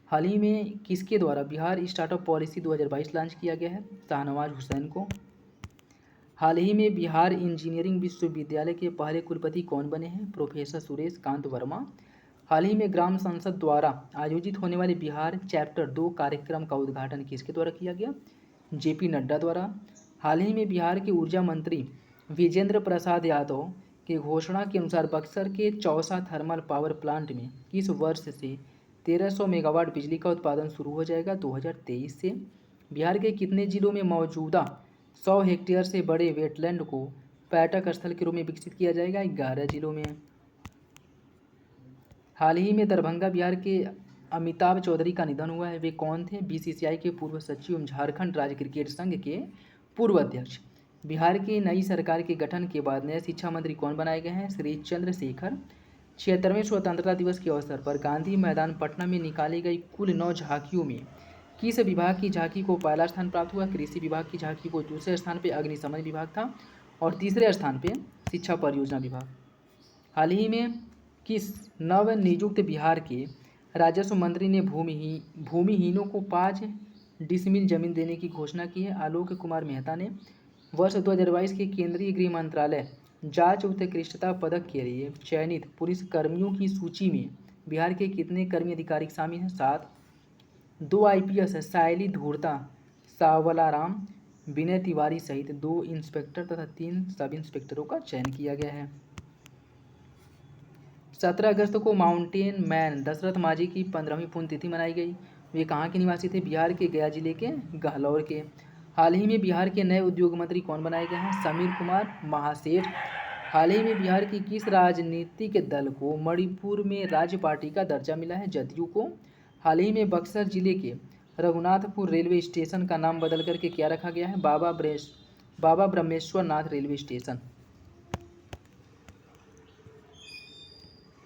हाल ही में किसके द्वारा बिहार स्टार्टअप पॉलिसी 2022 लॉन्च किया गया है? शाहनवाज हुसैन को। हाल ही में बिहार इंजीनियरिंग विश्वविद्यालय के पहले कुलपति कौन बने हैं? प्रोफेसर सुरेश कांत वर्मा। हाल ही में ग्राम संसद द्वारा आयोजित होने वाले बिहार चैप्टर 2 कार्यक्रम का उद्घाटन किसके द्वारा किया गया? JP नड्डा द्वारा। हाल ही में बिहार के ऊर्जा मंत्री विजेंद्र प्रसाद यादव की घोषणा के अनुसार बक्सर के चौसा थर्मल पावर प्लांट में किस वर्ष से 1300 मेगावाट बिजली का उत्पादन शुरू हो जाएगा? 2023 से। बिहार के कितने जिलों में मौजूदा 100 हेक्टेयर से बड़े वेटलैंड को पर्यटक स्थल के रूप में विकसित किया जाएगा? 11 जिलों में। हाल ही में दरभंगा बिहार के अमिताभ चौधरी का निधन हुआ है। वे कौन थे? BCCI के पूर्व सचिव एवं झारखंड राज्य क्रिकेट संघ के पूर्व अध्यक्ष। बिहार की नई सरकार के गठन के बाद नए शिक्षा मंत्री कौन बनाए गए हैं? श्री चंद्रशेखर। 76वें स्वतंत्रता दिवस के अवसर पर गांधी मैदान पटना में निकाली गई कुल 9 झांकियों में किस विभाग की झांकी को पहला स्थान प्राप्त हुआ? कृषि विभाग की झांकी को दूसरे स्थान पर अग्निशमन विभाग था और तीसरे स्थान पर शिक्षा परियोजना विभाग। हाल ही में किस नव नियुक्त बिहार के राजस्व मंत्री ने भूमिहीनों को 5 डिसमिल जमीन देने की घोषणा की है? आलोक कुमार मेहता ने। वर्ष 2022 के केंद्रीय गृह मंत्रालय जांच उत्कृष्टता पदक के लिए चयनित पुलिस कर्मियों की सूची में बिहार के कितने कर्मी अधिकारी शामिल हैं? 7। 2 IPS सायली धूर्ता सावलाराम विनय तिवारी सहित 2 इंस्पेक्टर तथा 3 सब इंस्पेक्टरों का चयन किया गया है। 17 अगस्त को माउंटेन मैन दशरथ माझी की 15वीं पुण्यतिथि मनाई गई। वे कहाँ के निवासी थे? बिहार के गया जिले के गहलौर के। हाल ही में बिहार के नए उद्योग मंत्री कौन बनाए गए हैं? समीर कुमार महासेठ। हाल ही में बिहार की किस राजनीतिक दल को मणिपुर में राज्य पार्टी का दर्जा मिला है? जदयू को। हाल ही में बक्सर जिले के रघुनाथपुर रेलवे स्टेशन का नाम बदल करके क्या रखा गया है? बाबा ब्रह्मेश्वर नाथ रेलवे स्टेशन।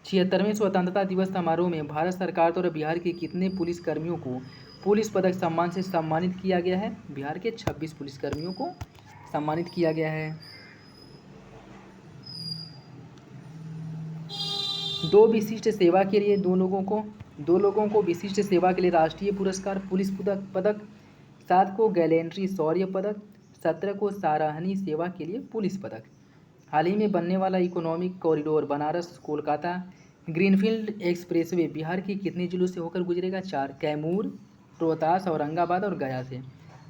76वें स्वतंत्रता दिवस समारोह में भारत सरकार द्वारा बिहार के कितने पुलिस कर्मियों को पुलिस पदक सम्मान से सम्मानित किया गया है? बिहार के 26 पुलिसकर्मियों को सम्मानित किया गया है। दो लोगों को विशिष्ट सेवा के लिए राष्ट्रीय पुरस्कार पुलिस पदक, 7 को गैलेंट्री शौर्य पदक, 17 को सराहनीय सेवा के लिए पुलिस पदक। हाल ही में बनने वाला economic corridor Banaras Kolkata greenfield expressway Bihar के कितने जिलों से होकर गुजरेगा? 4, कैमूर, रोहतास, औरंगाबाद और गया से।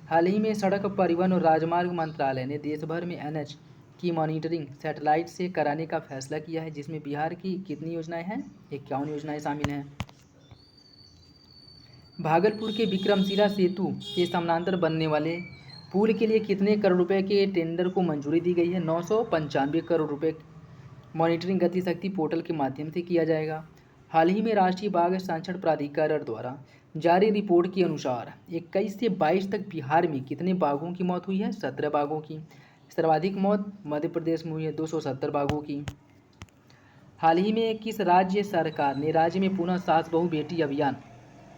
हाल ही में सड़क परिवहन और राजमार्ग मंत्रालय ने देश भर में NH की मॉनिटरिंग सैटेलाइट से कराने का फैसला किया है, जिसमें बिहार की कितनी योजनाएं हैं? 51 योजनाएं शामिल हैं। भागलपुर के विक्रमशिला सेतु के समानांतर बनने वाले पुल के लिए कितने करोड़ रुपए के टेंडर को मंजूरी दी गई है? 995 करोड़ रुपए मॉनिटरिंग गतिशक्ति पोर्टल के माध्यम से किया जाएगा। हाल ही में राष्ट्रीय बाघ संरक्षण प्राधिकरण द्वारा जारी रिपोर्ट के अनुसार 21 से 22 तक बिहार में कितने बाघों की मौत हुई है? 17 बाघों की। सर्वाधिक मौत मध्य प्रदेश में हुई है, 270 बाघों की। हाल ही में किस राज्य सरकार ने राज्य में पुनः सास बहू बेटी अभियान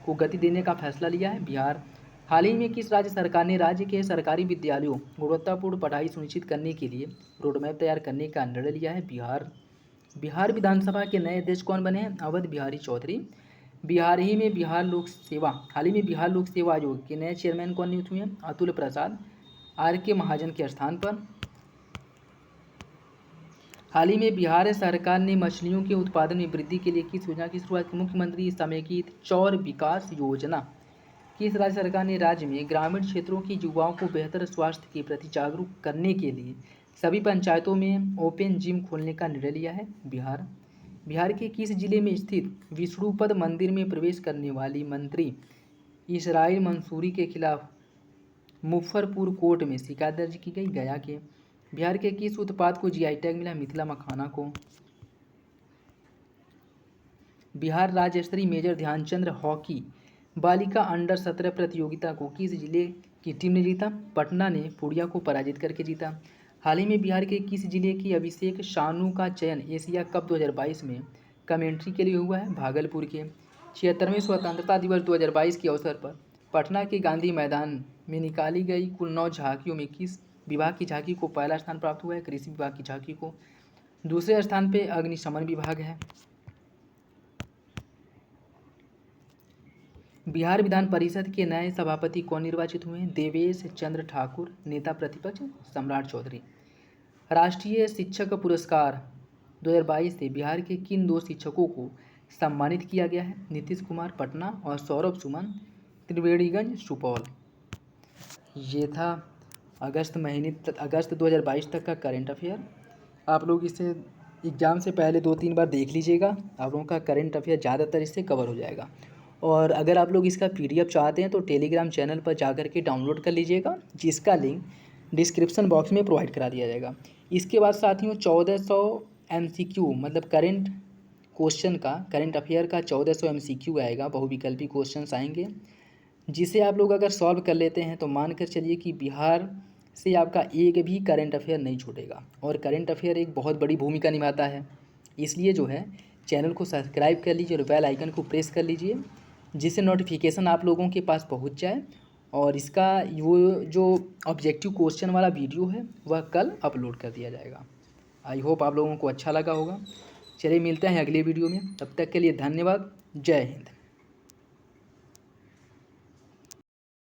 को गति देने का फैसला लिया है? बिहार। हाल ही में किस राज्य सरकार ने राज्य के सरकारी विद्यालयों गुणवत्तापूर्ण पढ़ाई सुनिश्चित करने के लिए रोडमैप तैयार करने का निर्णय लिया है? बिहार। बिहार विधानसभा के नए अध्यक्ष कौन बने हैं? अवध बिहारी चौधरी। हाल ही में बिहार लोक सेवा आयोग के नए चेयरमैन कौन नियुक्त हुए हैं? अतुल प्रसाद RK महाजन के स्थान पर। हाल ही में बिहार सरकार ने मछलियों के उत्पादन में वृद्धि के लिए किस योजना की शुरुआत की? मुख्यमंत्री समेकित चौर विकास योजना। किस राज्य सरकार ने राज्य में ग्रामीण क्षेत्रों के युवाओं को बेहतर स्वास्थ्य के प्रति जागरूक करने के लिए सभी पंचायतों में ओपन जिम खोलने का निर्णय लिया है? बिहार। बिहार के किस जिले में स्थित विष्णुपद मंदिर में प्रवेश करने वाली मंत्री इसराइल मंसूरी के खिलाफ मुजफ्फरपुर कोर्ट में शिकायत दर्ज की गई? गया के। बिहार के किस उत्पाद को GI टैग मिला? मिथिला मखाना को। बिहार राज्य स्तरीय मेजर ध्यानचंद हॉकी बालिका अंडर 17 प्रतियोगिता को किस जिले की टीम ने जीता? पटना ने पूर्णिया को पराजित करके जीता। हाल ही में बिहार के किस जिले की अभिषेक शानू का चयन एशिया कप 2022 में कमेंट्री के लिए हुआ है? भागलपुर के। 76वें स्वतंत्रता दिवस 2022 के अवसर पर पटना के गांधी मैदान में निकाली गई कुल 9 झांकियों में किस विभाग की झांकी को पहला स्थान प्राप्त हुआ है? कृषि विभाग की झांकी को। दूसरे स्थान पर अग्निशमन विभाग है। बिहार विधान परिषद के नए सभापति कौन निर्वाचित हुए हैं? देवेश चंद्र ठाकुर। नेता प्रतिपक्ष सम्राट चौधरी। राष्ट्रीय शिक्षक पुरस्कार 2022 से बिहार के किन 2 शिक्षकों को सम्मानित किया गया है? नीतीश कुमार पटना और सौरभ सुमन त्रिवेणीगंज सुपौल। ये था अगस्त 2022 तक का करंट अफेयर। आप लोग इसे एग्ज़ाम से पहले 2-3 बार देख लीजिएगा, आप लोगों का करंट अफेयर ज़्यादातर इससे कवर हो जाएगा। और अगर आप लोग इसका PDF चाहते हैं तो टेलीग्राम चैनल पर जाकर के डाउनलोड कर लीजिएगा, जिसका लिंक डिस्क्रिप्शन बॉक्स में प्रोवाइड करा दिया जाएगा। इसके बाद साथियों 1400 MCQ मतलब करंट अफेयर का 1400 MCQ आएगा, बहुविकल्पी क्वेश्चंस आएंगे, जिसे आप लोग अगर सॉल्व कर लेते हैं तो मान कर चलिए कि बिहार से आपका एक भी करंट अफेयर नहीं छूटेगा। और करंट अफेयर एक बहुत बड़ी भूमिका निभाता है, इसलिए जो है चैनल को सब्सक्राइब कर लीजिए और बेल आइकन को प्रेस कर लीजिए, जिससे नोटिफिकेशन आप लोगों के पास पहुंच जाए। और इसका वो जो ऑब्जेक्टिव क्वेश्चन वाला वीडियो है वह कल अपलोड कर दिया जाएगा। आई होप आप लोगों को अच्छा लगा होगा। चलिए मिलते हैं अगले वीडियो में, तब तक के लिए धन्यवाद। जय हिंद।